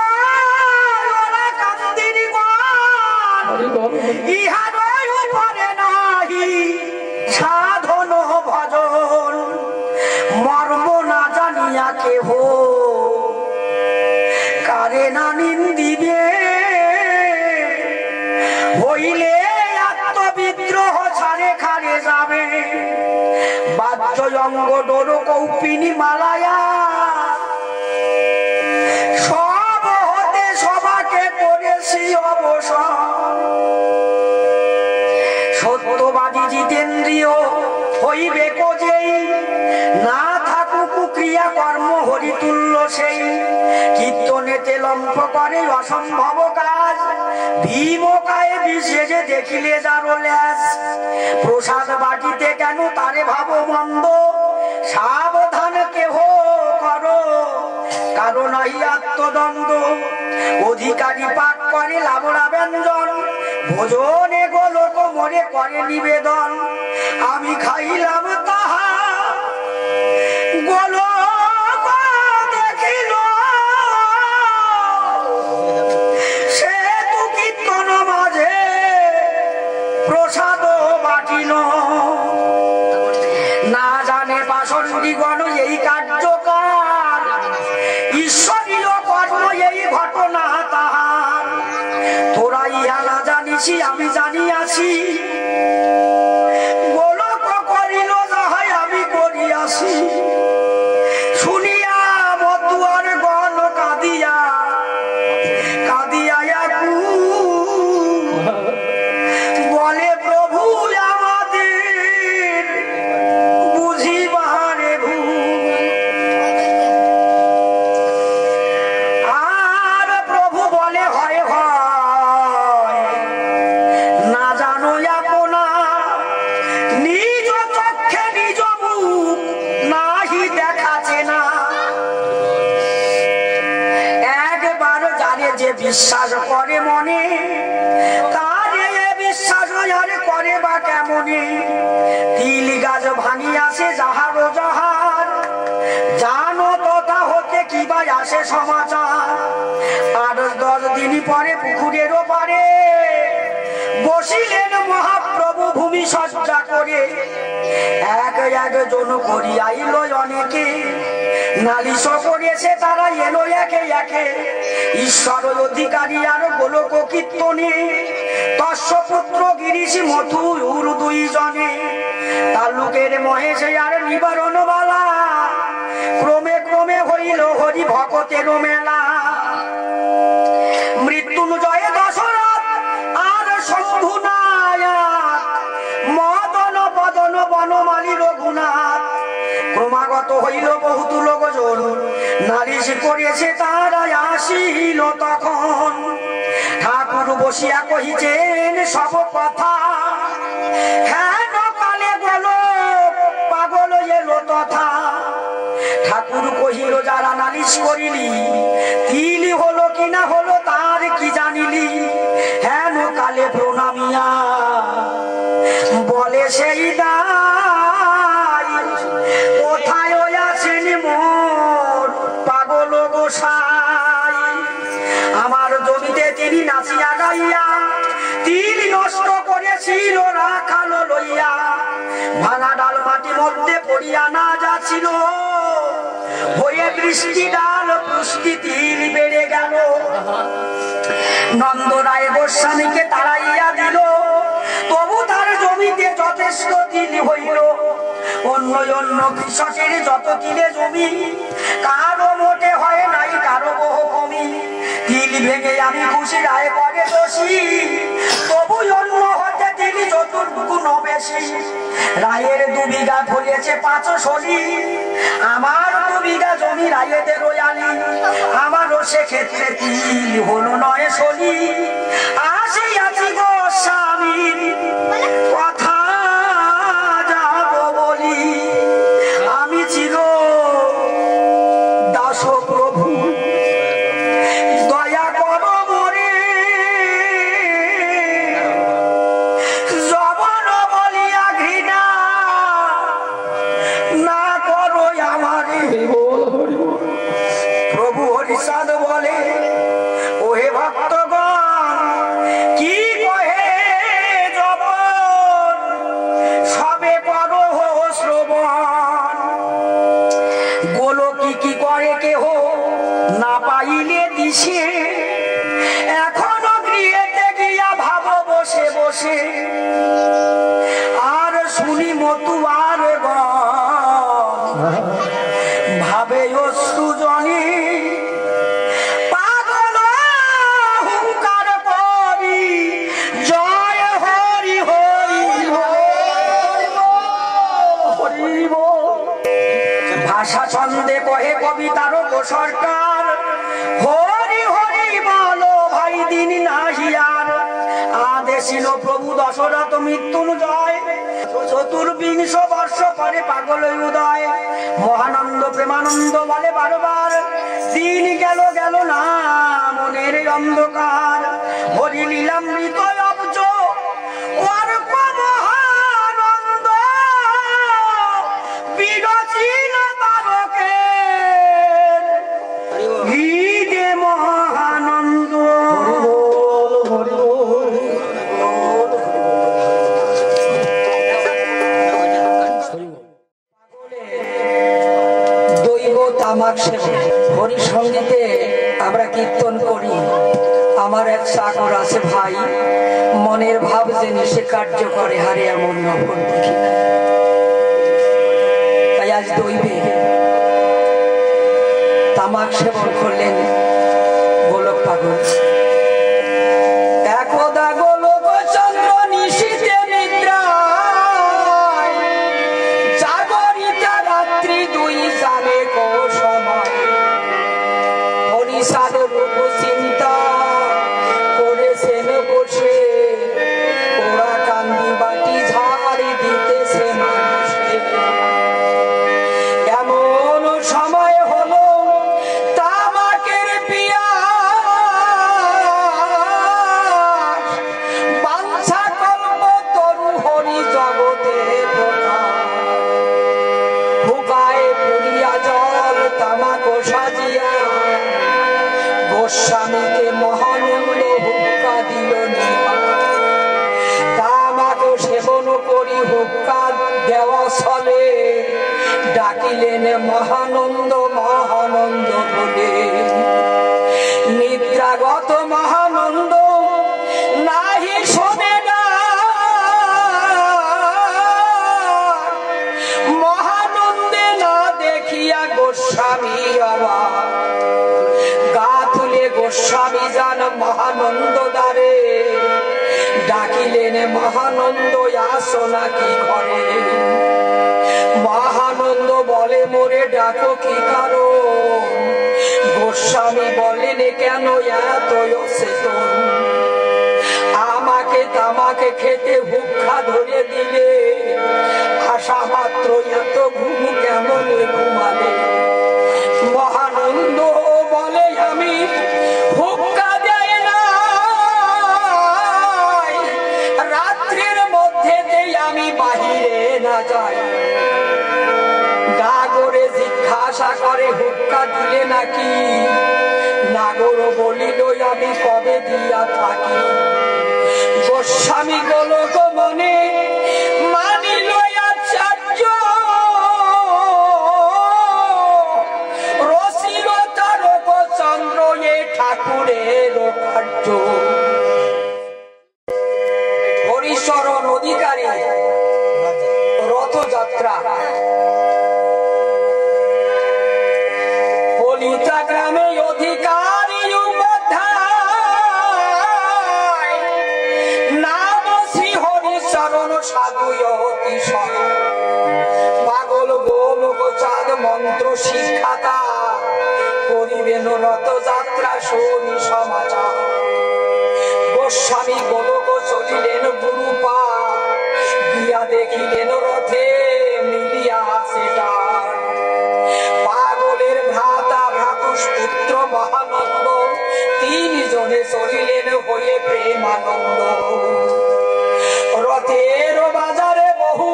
ওরা কান্দির গণ, ইহার উপরে নাহি সাধন ভজন। মর্ম না জানিয়া কেহ কারে না নিন্দিবে, হইলে আত্মবিদ্রোহ ছাড়ে খারে যাবে। বাহ্য অঙ্গ ডোর কৌপিনী মালায়া, সব হতে সবাকে করেছি অবসর। সত্যবাদী জিতেন্দ্রিয় হইবে কোজেই, না থাকুক ক্রিয়া কর্ম হরিতুল্য সেই। কীর্তনেতে লম্ফ করে অসম্ভব কাজ, ভীমকায়ে বিশেষে দেখিলে যারো ল্যাস। প্রসাদ বাটিতে কেন তারে ভাব মন্দ, সাবধান কেহ করো কারণ এই আত্মদ্বন্দ্ব। অধিকারী পাক করে লাবড়া ব্যঞ্জন, ভোজনে গোলক মনে করে নিবেদন। আমি খাইলাম তাহা গোলক দেখিল, সে তু কীর্তন মাঝে প্রসাদ বাটিল। না জানে পাষণ্ডীগণ এই কার্যকার, ঈশ্বরীয় কর্ম এই ঘটনা তাহার। তোরা ইহা না জানিছি আমি জানিয়াছি, গোলক করিল যাহাই আমি করিয়াছি। শুনিয়া মতুয়ার গণ কাঁদিয়া কাঁদিয়া বলে প্রভু আমাদের বুঝিবারে ভুল। আর প্রভু বলে হয় হয় না জানো আপনা, নিজ চক্ষে নিজ মুখ নাহি দেখাছে না। একবার জানে যে বিশ্বাস করে মনে, তার বিশ্বাস আর করে বা কেমনে। তিল গাছ ভাঙিয়াছে যাহারো যাহার, জানো তথা হতে কি বা আসে সমাচার। 8-10 দিন পরে পুকুরের ওপারে বসিলেন মহাপ্রভু ভূমি সজ্জা করে। এক একজন করিয়াইল অনেকে, নালিশ করেছে তারা এলো একে একে। ঈশ্বর অধিকারী আর গোলক কীর্তনে, তস্য পুত্র গিরিশ মথুর 2 জনে। তালুকের মহেশে আর নিবারণ বালা, ক্রমে ক্রমে হইল হরি ভকতের মেলা। মৃত্যুঞ্জয় দশরথ আর শম্ভু নায়ক, মদন বদন বনমালী রঘুনাথ। ক্রমাগত হইল বহুত লোকজন, নালিশ করেছে তারা আসিল তখন। ঠাকুর বসিয়া কহিছেন সব কথা, হেন কালে গোলক পাগল এলো তথা। ঠাকুর কহিল যারা নালিশ করিলি, তিল হলো কিনা হলো তার কি জানিলি। হেন কালে প্রণামিয়া বলে সেই দাই, কোথায় আছেন মোর পাগল গোসাই। আমার জমিতে তিনি নাচিয়া গাইয়া তিল নষ্ট করেছিল রাখালো লইয়া। ভাঙা ডাল মাটি মধ্যে পড়িয়া না যাচ্ছিল, হয়ে বৃষ্টি ডাল পুষ্টি তিল বেড়ে গেল। নন্দ রায় গোস্বামীকে তাড়াইয়া দিল, তবু তার জমিতে যথেষ্ট তিল হইল। অন্য অন্য অন্য কৃষকের যত তিলে জমি, কারো মোটে হয় নাই কারো বহু কমি। তিল ভেঙে আমি খুশি রায় করে দোষী, তবু অন্য হতে তিল চতুর্গুণ বেশি। রায়ের 2 বিঘা ফলেছে 5 শলি, আমার 2 বিঘা জমি রায়েতে রয়ালি। আমারও সেক্ষেত্রে তিল হলো 9 শলি। আসিয়াছি গো স্বামীর কথা যাব বলি, আমি চির দাস প্রভু দয়া করো মোরে। জবন বলিয়া ঘৃণা না করো আমারে। প্রভু হরিচাঁদ বলে, ওহে ভক্তগণ কি কহে জবন, সবে করো শ্রবণ। গোলকি কি করে কেহ না পাইলে দিশে, এখনো গৃহেতে গিয়া ভাবো বসে বসে। আর শুনি মতুয়ার গান ভাবে অশ্রু জনে, পাগল হুঙ্কার করি জয় হরি হরি হরি বল। ভাষা ছন্দে কহে কবিতার সরকার, হরি হরি বলো ভাই দিন নাহিয়ার। আদেশিল প্রভু দশরথ মৃত্যুঞ্জয়, চতুর্বিংশ বর্ষ পরে পাগল উদয়। মহানন্দ প্রেমানন্দ বলে বারবার, দিন গেল গেল না মনের অন্ধকার। হরি লীলামৃত অব্জ অর্ক মহানন্দ, বিরচিল তারকের হৃদে মহানন্দ। হরি সঙ্গীতে আমরা কীর্তন করি। আমার এক চাকর আছে ভাই, মনের ভাব জেনে সে কার্য করে, হারে এমন নফল দেখি। তাই আজ দৈবে তামাক সেবন করলেন গোলক পাগল। একদা গোলক চন্দ্র নিশীথে নিদ্রায়, জাগরিতা রাত্রি 2 জানে কো সময়। হরিচাঁদ রূপ চিন্তা করেছেন বসে, ওরা কান্দি বাটি ঝাড়ি দিতেছে মানুষে। এমন সময় হলো তামাকের পিয়াস, বাঞ্ছা কল্প তরু হরি জগতে প্রকাশ। হুকায় পুরিয়া জল তামাক সাজিয়া, গোস্বামীকে মহানন্দ হুক্কা দিল নিয়া। তামাক সেবন করি হুক্কা দেওয়া ছলে, ডাকিলেন মহানন্দ মহানন্দ বলে। নিদ্রাগত মহানন্দ নাহি শোনে না, মহানন্দে না দেখিয়া গোস্বামী অবাক। গা তুলে গোস্বামী যান মহানন্দ দ্বারে, ডাকিলেন মহানন্দ আসো নাকি ঘরে। মহানন্দ বলে মোরে ডাকো কি কারণ, গোস্বামী বলেন কেন এত অচেতন। আমাকে তামাকে খেতে হুক্কা ধরে দিলে, আশা মাত্র এত ঘুম কেমন ঘুমালে। মহানন্দ বলে আমি হুক্কা দেয় না, রাত্রির মধ্যে আমি বাহিরে না যাই। নাগরে জিজ্ঞাসা করে হুক্কা দিলে নাকি, নাগর বলিল আমি কবে দিয়া থাকি। গোস্বামী গোলক মনে মানিল আচার্য, রসিল তারক চন্দ্র এ ঠাকুরের কার্য। হরিশরণ অধিকারী রথযাত্রা সমাচার। গোস্বামী গোলক চলিলেন গুরুপা, গিয়া দেখিলেন রথে মিলিয়া সেটা। পাগলের ভ্রাতা ভ্রাতুষ্পুত্র মহানন্দ, তিনজনে চলিলেন হয়ে প্রেমানন্দ। রথের বাজারে বহু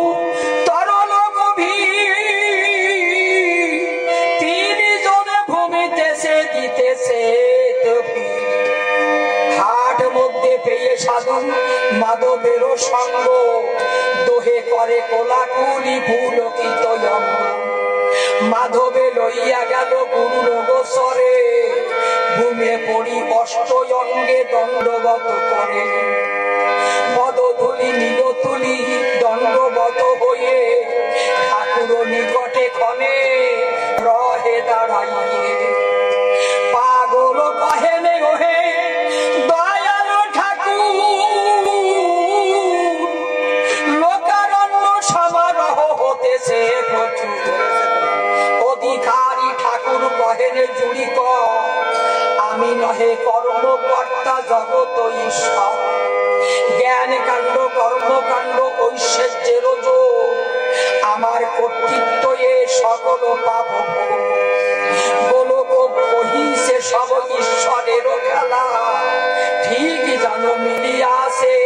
তরল গভীর, তিনজনে ভূমিতেছে দিতেছে হাট মধ্যে পেয়ে সাধু মাধবের সঙ্গ, দোহে করে কোলাকুলি পুলকিত অঙ্গ। মাধবে লইয়া গেল গুরুর গোচরে, ভূমে পড়ি অষ্ট অঙ্গে দণ্ডবত করে। পদধূলি নিল তুলি দণ্ডবত হয়ে, ঠাকুর নিকটে ক্ষণে রহে দাঁড়াইয়ে। পাগল কহেনে ওহে দয়ালু ঠাকুর, লোকারণ্য সমারোহ হতেছে প্রচুর। অধিকারী ঠাকুর কহেনে জুড়ি কর, আমি নহে কর্মকর্তা জগত ঈশ্বর। জ্ঞান কাণ্ড কর্মকাণ্ড ঐশ্বর্যের জোর, আমার কর্তৃত্ব এ সকল পাপ গোলক বহিছে সব ঈশ্বরের খেলা। ঠিক জানো মিলিয়াছে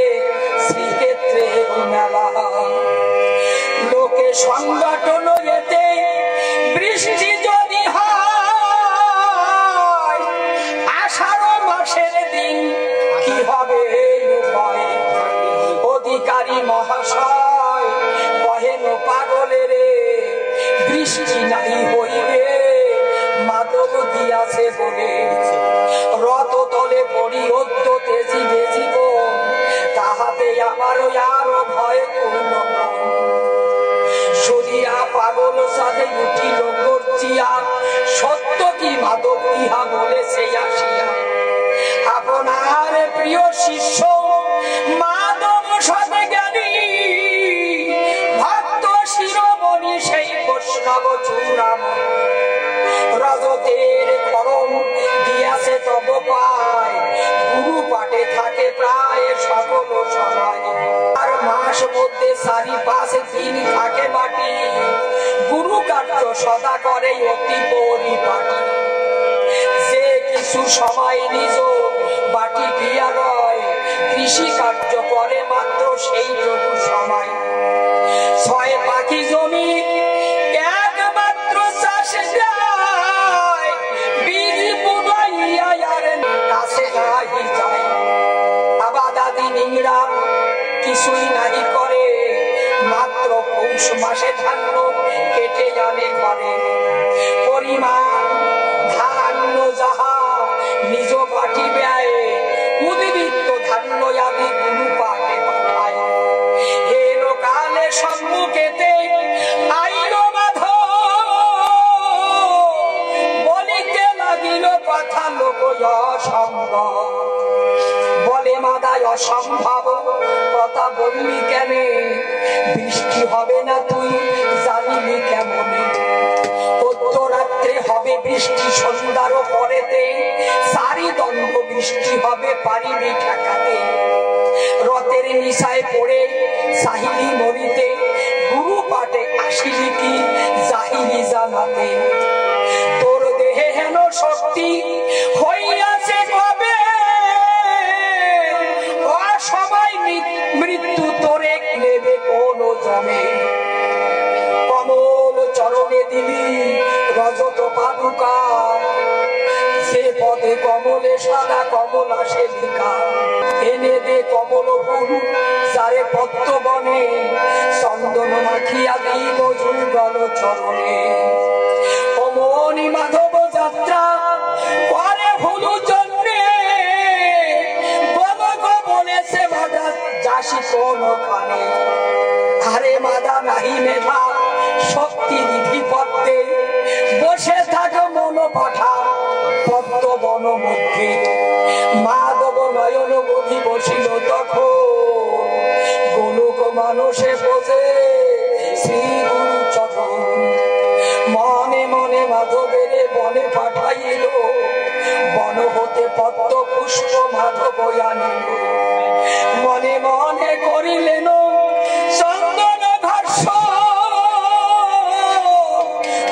শ্রীক্ষেত্রের মেলা। লোকে সংগঠন এতে বৃষ্টি যদি হয়, আষাঢ় মাসের দিন কি হবে উপায়। অধিকারী মহাশয় কহেন পাগলের, বৃষ্টি নাই হইবে মাধব দিয়াছে বলে। রথ তলে পড়ি অদ্য তেজি বেজিব, তাহাতে আমার আরো ভয় পূর্ণ। সরিয়া পাগল সাথে উঠিল গর্জিয়া, সত্য কি মাধব ইহা বলেছে আসিয়া। আপনার প্রিয় শিষ্য মাধব সাথে জ্ঞানী, ভক্ত শিরোমণি সেই বৈষ্ণব চূড়ামণি। রজতের করম দিয়াছে তব পায়, গুরু পাঠে থাকে প্রায় সকল সময়। আর মাস মধ্যে চারি পাশে দিন থাকে বাটি, গুরু কার্য সদা করে অতি পরিপাটি। যে কিছু সময় নিজ বাটি দিয়া রয়, কৃষি কার্য করে মাত্র সেইটুকু সময়। ছয় পাখি জমি একমাত্র চাষ যায়, বীজ বুনাইয়া আর কাছে নাহি যায়। আবাদাদি নিংড়া কিছুই নাহি করে, মাত্র পৌষ মাসে ধান্য কেটে আনে ঘরে। পরিমাণ ধান্য যাহা নিজ বাটি ব্যয়, উদ্বৃত্ত ধান্য আদি গুরু পাঠে পাঠায়। হে লোকালে সম্মুখেতে আইল মাধব, বলিতে লাগিল কথা লোক অসম্ভব। বলে মাদায় অসম্ভব কথা বললি কেনে, বৃষ্টি হবে না তুই জানিলি কেমনে। রাত্রে হবে বৃষ্টি সন্ধ্যার পরেতে, সারি দণ্ড বৃষ্টি হবে পারিনি ঠেকাতে। রথের নিশায় পড়ে সাহিলি মরিতে, গুরু পাঠে আসিলি কি জাহিলি জানাতে। তোর দেহে হেন শক্তি হইয়াছে কবে, অসময় মৃত্যু তোরে নেবে কোন জমে। কমল চরণে দিলি রজত পাদুকা, সে পদে কমলে সাদা কমল আসে লিখা। এনে দে কমল ফুল যারে পদ্ম বনে, চন্দন মাখিয়া দিব যুগল চরণে। অমনি মাধব যাত্রা করে ভুলু জন্যে, বলক বলেছে মাদা যাসি কোনখানে। আরে মাদা নাহি মেধা শক্তি নিধি পদ্মে, বসে থাক মন পাঠা পদ্ম বন মধ্যে। মাধব নয়ন বধি বসিল তখন, গোলক মানুষে বোঝে শ্রী গুরু চরণ। মনে মনে মাধবের বনে পাঠাইল, বন হতে পদ্ম পুষ্প মাধব আনিল, মনে মনে করিলেন চন্দন ভাষ্য,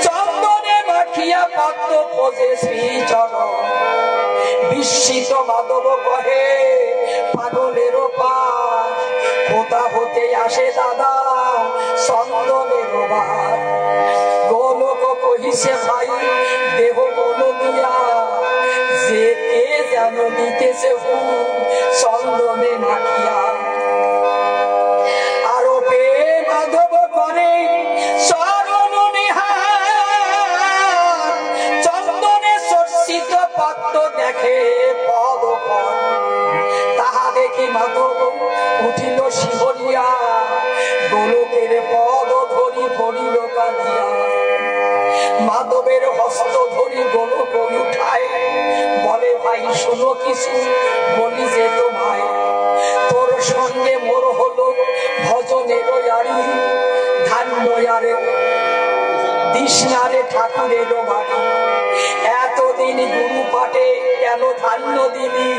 চন্দনে মাখিয়া পদ্ম ভোজে শ্রীচরণ। বিস্মিত মাধব কহে পাগলের পাশ, কোথা হতে আসে দাদা চন্দনের ভার। গোলক কহিছে ভাই দেহ বল দিয়া, যেতে যেন দিতেছে চন্দনে মাখিয়া। আরোপে মাধব করে চরণ নিহার, চন্দনে সর্ষিত পদ্ম দেখে পদ, তাহা দেখি মাধব উঠিল শিহরিয়া, গোলকের পদ ধরি পড়িল কাঁদিয়া। মাধবের হস্ত ধরি গোলক উঠায়, বলে ভাই শোনো কিছু বলি যে তোমায়। তোর সঙ্গে মোর হলো ভজনের আড়ি, ধান্য আরে দিশনারে ঠাকুরের বাড়ি। এতদিন গুরু পাঠে কেন ধান্য দিলি,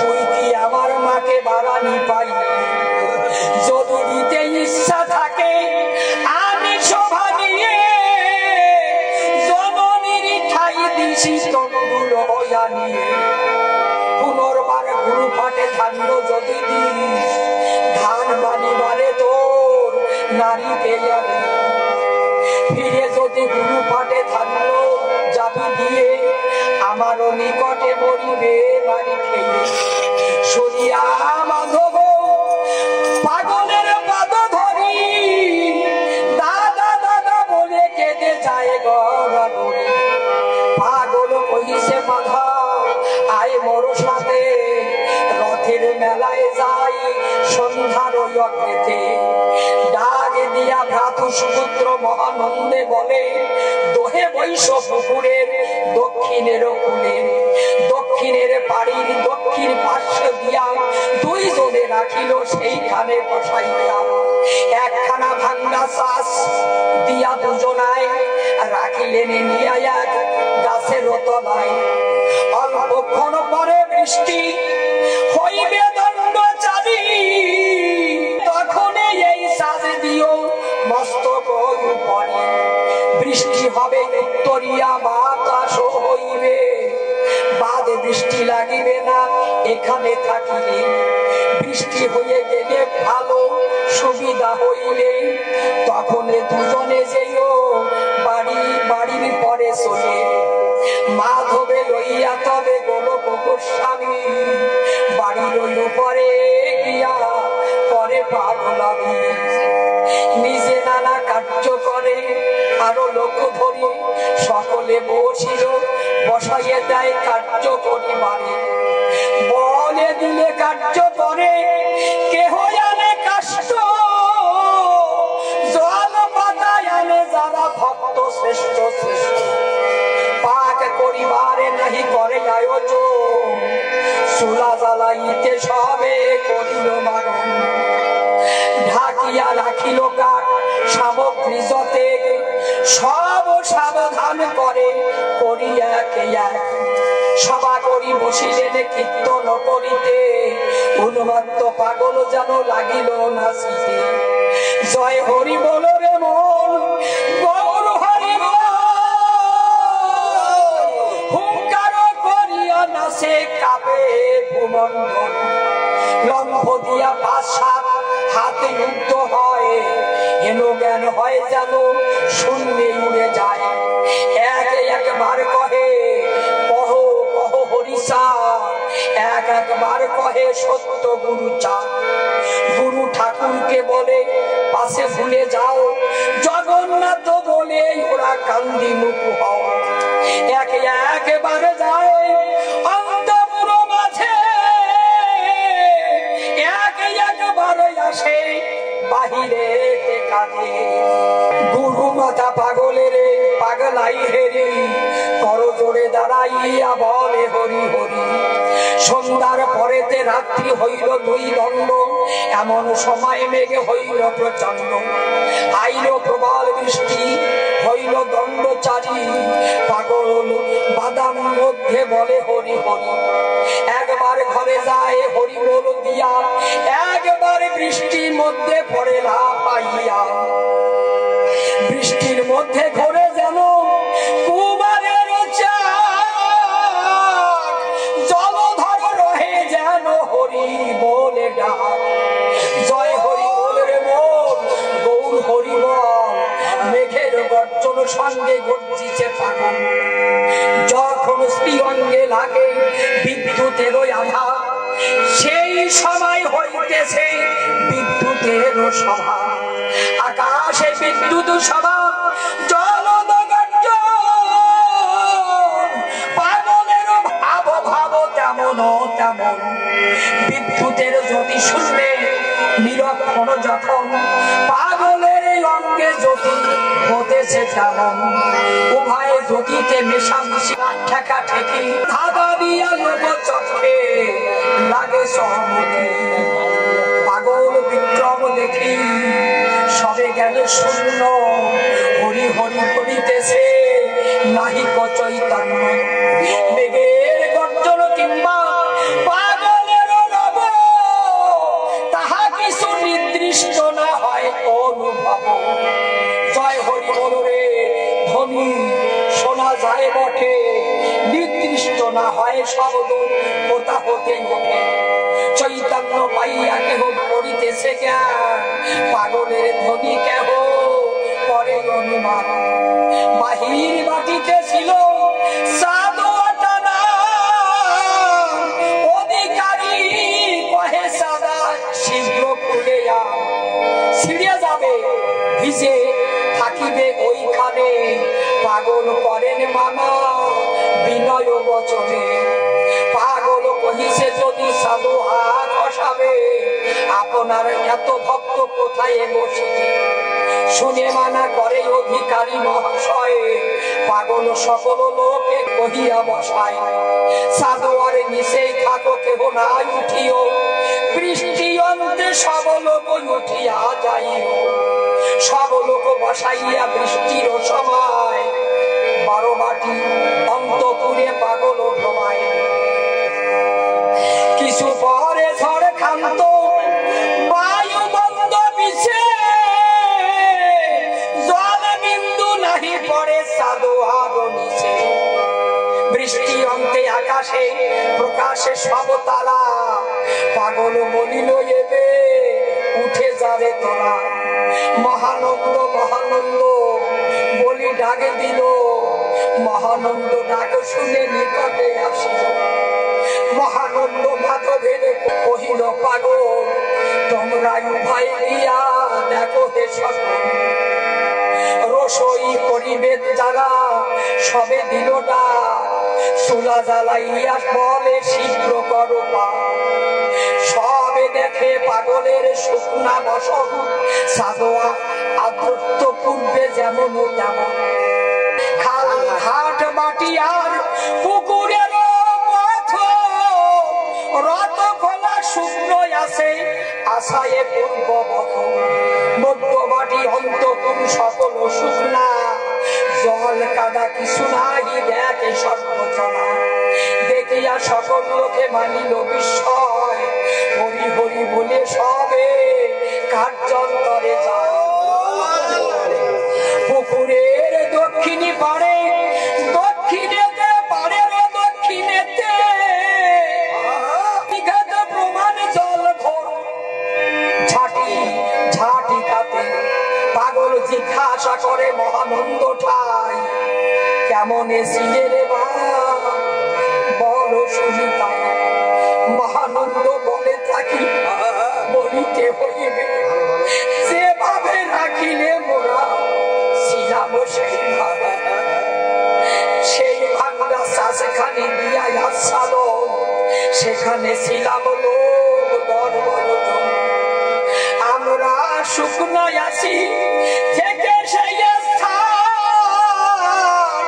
তুই কি আমার মাকে বাড়ানি পাইলি? যদি দিতে ইচ্ছা থাকে আমি শোভা নিয়ে, জননীর ঠাই দিছি তন্ডুল হইয়া নিয়ে। পুনর্বার গুরু পাঠে ধান্য যদি দিস, ধান বানিবারে তোর নারীকে যাবে। ফিরে যদি গুরু পাঠে ধান্য যাবি দিয়ে, আমারও নিকটে মরিবে বাড়ি খেয়ে। শুনিয়া মাধব পাগলের পাদ ধরি, দাদা দাদা বলে কেঁদে যায় গড়াগড়ি। পাগল কইছে মাধব আয় মোর সাথে, রথের মেলায় যাই সন্ধ্যার অগ্রেতে। ডাক দিয়া ভ্রাতু সুপুত্র মহানন্দে বলে, দোহে বৈশ পুকুরের দক্ষিণের কূলে। দক্ষিণের বাড়ির দক্ষিণ পার্শ্ব দিয়া দুইজনে রাখিল সেইখানে বসাইয়া। একখানা ভাঙ্গা চাষ দিয়া দুজনায় রাখিলেন নিয়া এক গাছের তলায়। অল্পক্ষণ পরে বৃষ্টি হইবে দণ্ড চারি, তখন এই চাষ দিও মস্তক উপরে। বৃষ্টি হবে উত্তরিয়া বাতাস হইবে, বাদ বৃষ্টি লাগিবে না এখানে থাকিলে। বৃষ্টি হয়ে গেলে ভালো সুবিধা হইলে, তখন দুজনে যেও বাড়ির পরে চলে। মাধবে লইয়া তবে গোলক গোস্বামী, বাড়ির পরে গিয়া পরে পাগলামি। নিজে নানা কার্য করে আরো লোক ধরি, সকলে বসিল বসাইয়ে দেয় কার্য করিবারে। বলে দিলে কার্য করে কেহ জানে কাষ্ট, জল পাতায় আনে যারা ভক্ত শ্রেষ্ঠ শ্রেষ্ঠ। পাক করিবারে নাহি করে আয়োজন, চুলা জ্বালাইতে সবে করিল মারণ। ঢাকিয়া রাখিল কাঠ সামগ্রী যতে, সব সাবধান করে করি এক এক। সভা করি বসিলেন কীর্তন করিতে, উন্মাত্ত পাগল যেন লাগিল নাচিতে। জয় হরি বল রে মন, গৌর হরি বল, হুঙ্কার করিয়া নাচে কাঁপে ভূমণ্ডল। লম্ফ দিয়া ৫-৭ হাতে যুদ্ধ হয়, হেন জ্ঞান হয় যেন শূন্যে উড়ে যায়। একবার কহে কহ কহ হরিষা, একবার কহে সত্য গুরু চা। গুরু ঠাকুরকে বলে পাশে ভুলে যাও, জগন্নাথ বলে ওরা কান্দি মুখ হও। একবার যায় অন্তপুর মাঝে, একবার আসে বাহিরে কাঁদে। গুরু মাথা পাগলের পাগলাই হেরি, কর জোরে দাঁড়াইয়া বলে হরি হরি। সন্ধ্যার পরেতে রাত্রি হইল দুই দণ্ড, এমন সময় মেঘে হইল প্রচন্ড, আইল প্রবল বৃষ্টি, হইল দণ্ড চারি। পাগল বাদাম মধ্যে বলে হরি হরি, একবার ঘরে যায় হরি বল দিয়া, একবার বৃষ্টির মধ্যে পড়ে না পাইয়া। বৃষ্টির মধ্যে ঘরে যেন কুমারের চাক, জলধর রহে যেন হরি বলে ডাক। জয় হরি বল রে বল, গৌর হরি বল, মেঘের গর্জন সঙ্গে গর্জিছে পাগল। যখন স্ত্রী অঙ্গে লাগে বিদ্যুতের আঘাত, সেই সময় হইতেছে বিদ্যুতের সভা। আকাশে বিদ্যুৎ সভা, জলদ গর্জন, পাগলের ভাব ভাব তেমন তেমন। বিদ্যুতের জ্যোতি শুনলে নিরক্ষণ যখন, পাগলের অঙ্গে জ্যোতি হতেছে তেমন। উভয় জ্যোতিতে মেশামেশি ঠেকা ঠেকি, ধাগা দিয়া লোক চক্ষে লাগে সহমতি। পাগল বিক্রম দেখি সবে গেল শূন্য, হরি হরি করিতেছে নাহিক চৈতন্য। মেঘের গর্জন কিংবা পাগলের রব, তাহা কিছু নির্দিষ্ট না হয় অনুভব। জয় হরি বল রে ধ্বনি শোনা যায় বটে, নির্দিষ্ট না হয় শব্দ কোথা হতে ওঠে। চৈতন্য পাইয়া কেহ করিতেছে জ্ঞান, পাগলের ধ্বনি কেহ করে অনুমান। বাহির বাটিতে ছিল সাধু টানা, অধিকারী কহে সাদা শীঘ্র খুলে ছিঁড়ে যাবে, ভিজে থাকিবে ওইখানে। পাগল করেন মানা বিনয় বচনে, পাগল কহিছে যদি সাধু হাত বসাবে, আপনার এত ভক্ত কোথায় বসেছে। শুনে মানা করে অধিকারী মহাশয়, পাগল সকল লোকে কহিয়া বসায়। সাধু আর নিচেই থাকো কেহ নাই উঠিও, বৃষ্টি অন্তে সব লোক উঠিয়া যাইও। সব লোক বসাইয়া বৃষ্টির সময়, 12 বাটি অন্তপুরে পাগল ভ্রমায়। কিছু পরে ঝড় খান্ত, বায়ু বন্ধ বিছে, জল বিন্দু নাহি পড়ে সাধু আরো নিচে। বৃষ্টি অন্তে আকাশে প্রকাশে সব তারা, পাগল বলিল এবে উঠে যাবে তোরা। মহানন্দ মহানন্দ বলি ডাকে দিল, মহানন্দ ডাক শুনে নিকটে আসিল। মহানন্দ মাধবের কহিল পাগল, তোমরা উভয় দিয়া দেখো হে সকল। রসই করিবে যারা সবে দিল ডাক, চুলা জ্বালাইয়া বলে শীঘ্র করো পাক। সবে দেখে পাগলের শুকনা বসন, সাধুয়া আদ্রত্ব পূর্বে যেমন তেমন। খাল ঘাট বাটি আর পুকুরের পথ, রত খোলা শুকনো আছে আশায় পূর্ব পথ। মধ্য বাটি অন্তপুর সকল শুকনা, জল কাদা কিছু নাই দেখে সর্বজনা। দেখিয়া সকল লোকে মানিল বিস্ময়, হরি হরি বলে সবে কার্যন্তরে যায়। পুকুরের দক্ষিণী পাড়ে, দক্ষিণেতে পাড়ের দক্ষিণেতে প্রমাণ জল ভোর ঝাঁটি ঝাঁটিকাতে। পাগল জিজ্ঞাসা করে মহানন্দ ঠাই, কেমন এসিলে রে বা বল সুনিতা। মহানন্দ বলে থাকি বলিতে হইবে, যেভাবে রাখিলে মোরা ছিলাম সেই ভাবে। সেই ভাঙা শ্বাসখানি দিয়া আসালো, সেখানে ছিলাম লোক দরবার। আমরা শুকনো আছি থেকে সেই স্থান,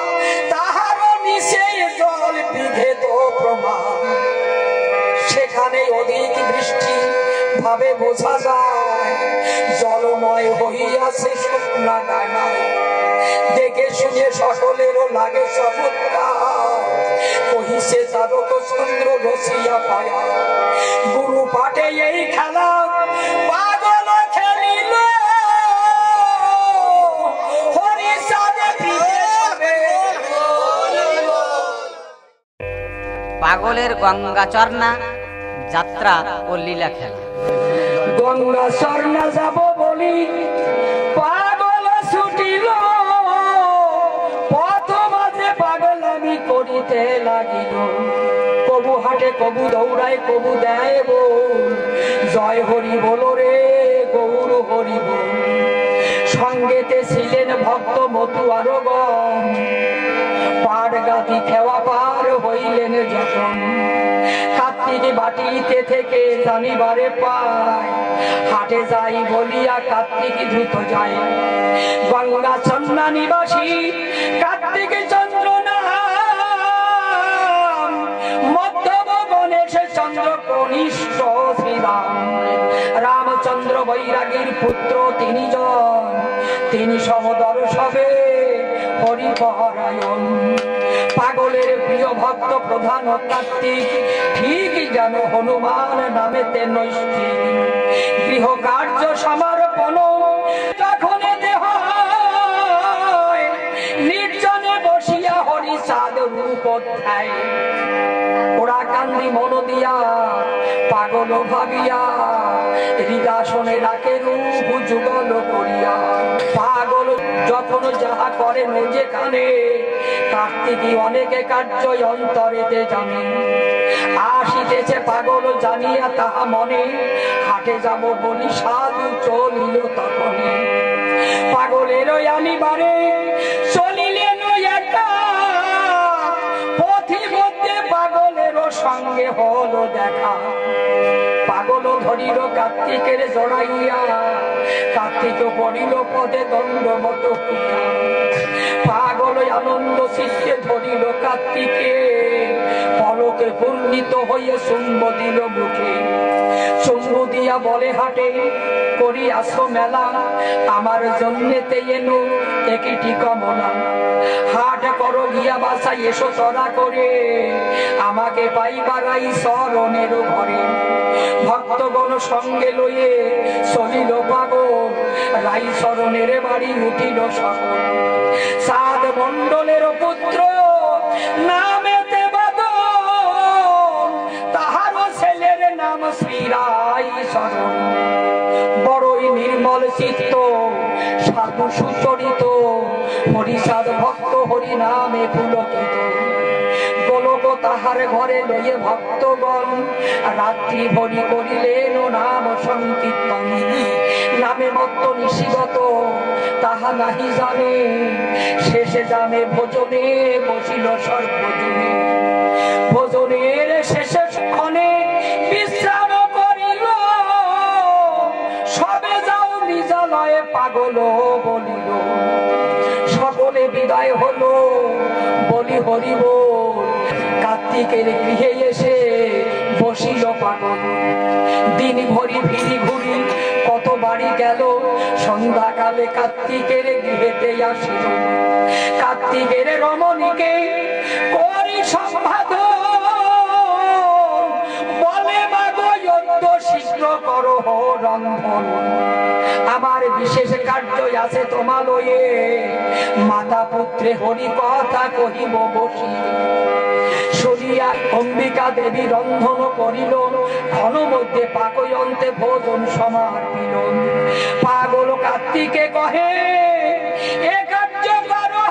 তাহার নিচে জল বিভেদ প্রমাণ। স্থানে অধিক বৃষ্টি ভাবে বোঝা যায়, জলময় হইয়াছে শুকনা ডাঙায়, দেখে শুনে সকলেরও লাগে চমৎকার, কহিছে তারক চন্দ্র রসিয়া পায়া, গুরু পাঠে এই খেলা পাগল খেলিল, পাগলের গঙ্গা চরণা যাত্রা ও লীলা খেলা। গঙ্গা চরণা যাব বলি পাগল ছুটিল, পথ মাঝে পাগলামি করিতে লাগিল, কবু হাটে কবু দৌড়ায় কবু দেয় বল, জয় হরি বল রে গৌর হরি বল। সঙ্গেতে ছিলেন ভক্ত মতু আরো গণ, পাড় গাতি খেওয়া পার হইলেন যখন, কার্তিক বাটিতে থেকে জানিবারে পায়, হাটে যাই বলিয়া কার্তিক দ্রুত যায়, গঙ্গা চন্দ্রা নিবাসী কার্তিক চন্দ্র নাম, মধ্যম গণেশ চন্দ্র কনিষ্ঠ শ্রীরাম, রামচন্দ্র বৈরাগীর পুত্র তিনি জন, তিনি সমদর সবে হরিপরায়ণ। পাগলের প্রিয় ভক্ত প্রধান কার্তিক, ঠিক যেন হনুমান নামেতে নৈষ্ঠিক, গৃহ কার্য সমর্পণ যখন দেহ নির্জনে বসিয়া হরি চাঁদ রূপ ধ্যায়, ওরা কান্দি মন দিয়া পাগল ভাবিয়া, হৃদাসনে ডাকে রূপ যুগল করিয়া, পাগল যখন যাহা করেন যেখানে, কার্তিকী অনেকে কার্য অন্তরেতে জানে, আসিতেছে পাগল জানিয়া তাহা মনে, হাটে যাব বলি সাধু চলিল তখনই, পাগলের আনিবারে চলিলেন একা, পথি মধ্যে পাগলের সঙ্গে হলো দেখা, পাগল ধরিল কার্তিকের জড়াইয়া, কার্তিক পড়িল পদে দণ্ডবত হইয়া, পাগল আনন্দ শিষ্যে ধরিল কার্তিকে, পলকে পূর্ণিত হয়ে চুম্ব দিল মুখে, চুম্ব দিয়া বলে হাটে করি আসো মেলা, আমার জন্যেতে এনো একটি কমলা, হাট করো গিয়া বাসায় এসো তরা করে, আমাকে পাইবারাই শরণের ঘরে, ভক্তগণ সঙ্গে লইয়ে চলিল পাগল, রাই শরণের বাড়ি উঠিল সকল, সাত মণ্ডলের পুত্র নামেতে বাদল, তাহারও ছেলের নাম শ্রীরাই শরণ, বড়ই নির্মল চিত্ত সাধু সুচরিত, হরিষাদ ভক্ত হরি নামে পুলকিত, গোলক তাহার ঘরে লইয়ে ভক্তগণ, রাত্রি ভরি করিলেন নাম সংকীর্তন, নামে মত্ত নিশিগত তাহা নাহি জানে, শেষে জানে ভোজনে বসিল সর্বজনে, ভোজনের শেষে ক্ষণে বিশ্রাম করিল, সবে যাও নিজালয়ে পাগল বলিল, সকলে বিদায় হলো বলি হরি বল, কার্তিকের গৃহে এসে বসিল পাগল, দিন ভরি ফিরি ঘুরি কত বাড়ি গেল, সন্ধ্যাকালে কার্তিকের গৃহেতে আসিল, কার্তিকের রমণীকে করি সম্বোধন, বলে মাগো যজ্ঞ শীঘ্র করো রন্ধন, আমার বিশেষ কার্য আছে তোমালয়ে, মাতা পুত্রে হরি কথা কহিব বসি, শুনিয়া অম্বিকা দেবী রন্ধন করিল, ঘন মধ্যে পাকয়ন্তে ভোজন সমাপিল, পাগল কার্তিকে কহে এ কার্য করো,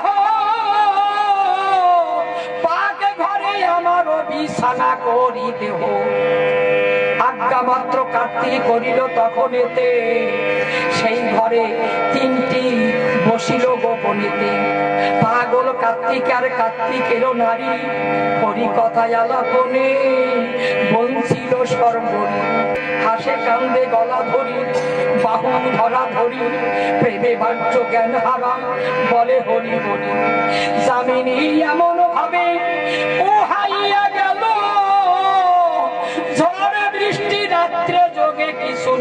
পাক ঘরে আমার বিছানা করি দেহ, আজ্ঞা মাত্র কার্তিক করিল তখন এতে, সেই ঘরে তিনটি বসিল গোপনীতে, পাগল কার্তিক আর কার্তিকের নারী, হরি কথায় আলাপনে বঞ্চিল সর্বরী, হাসে কান্দে গলা ধরি বাহু ধরা ধরি, প্রেমে বাহ্য জ্ঞান হারা বলে হরি হরি, যামিনী এমন ভাবে ও হাইয়া গেল, ঝড়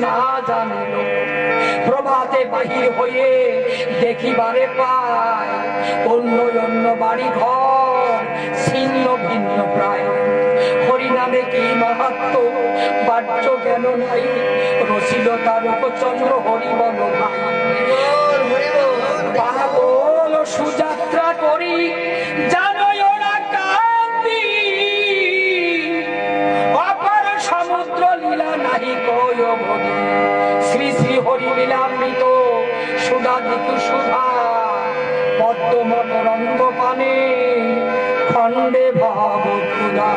না জানিল। প্রভাতে বাহির হয়ে দেখিবারে পায় অন্য অন্য বাড়ি ঘর ছিন্ন ভিন্ন প্রায়। হরিনামে কি মাহাত্ম বাহ্য জ্ঞান নাই, রসিল তার উপচন্দ্র হরি বল ভাই। পাগল সুযাত্রা করি জানই ওরা কান্দি, অপার সমুদ্র লীলা নাহি কয় বলি। শ্রী শ্রী হরি লীলামৃত সুধা দিতু সুধা, পদ্ম মনোরঙ্গ পানে খণ্ডে ভাব ক্ষুধা।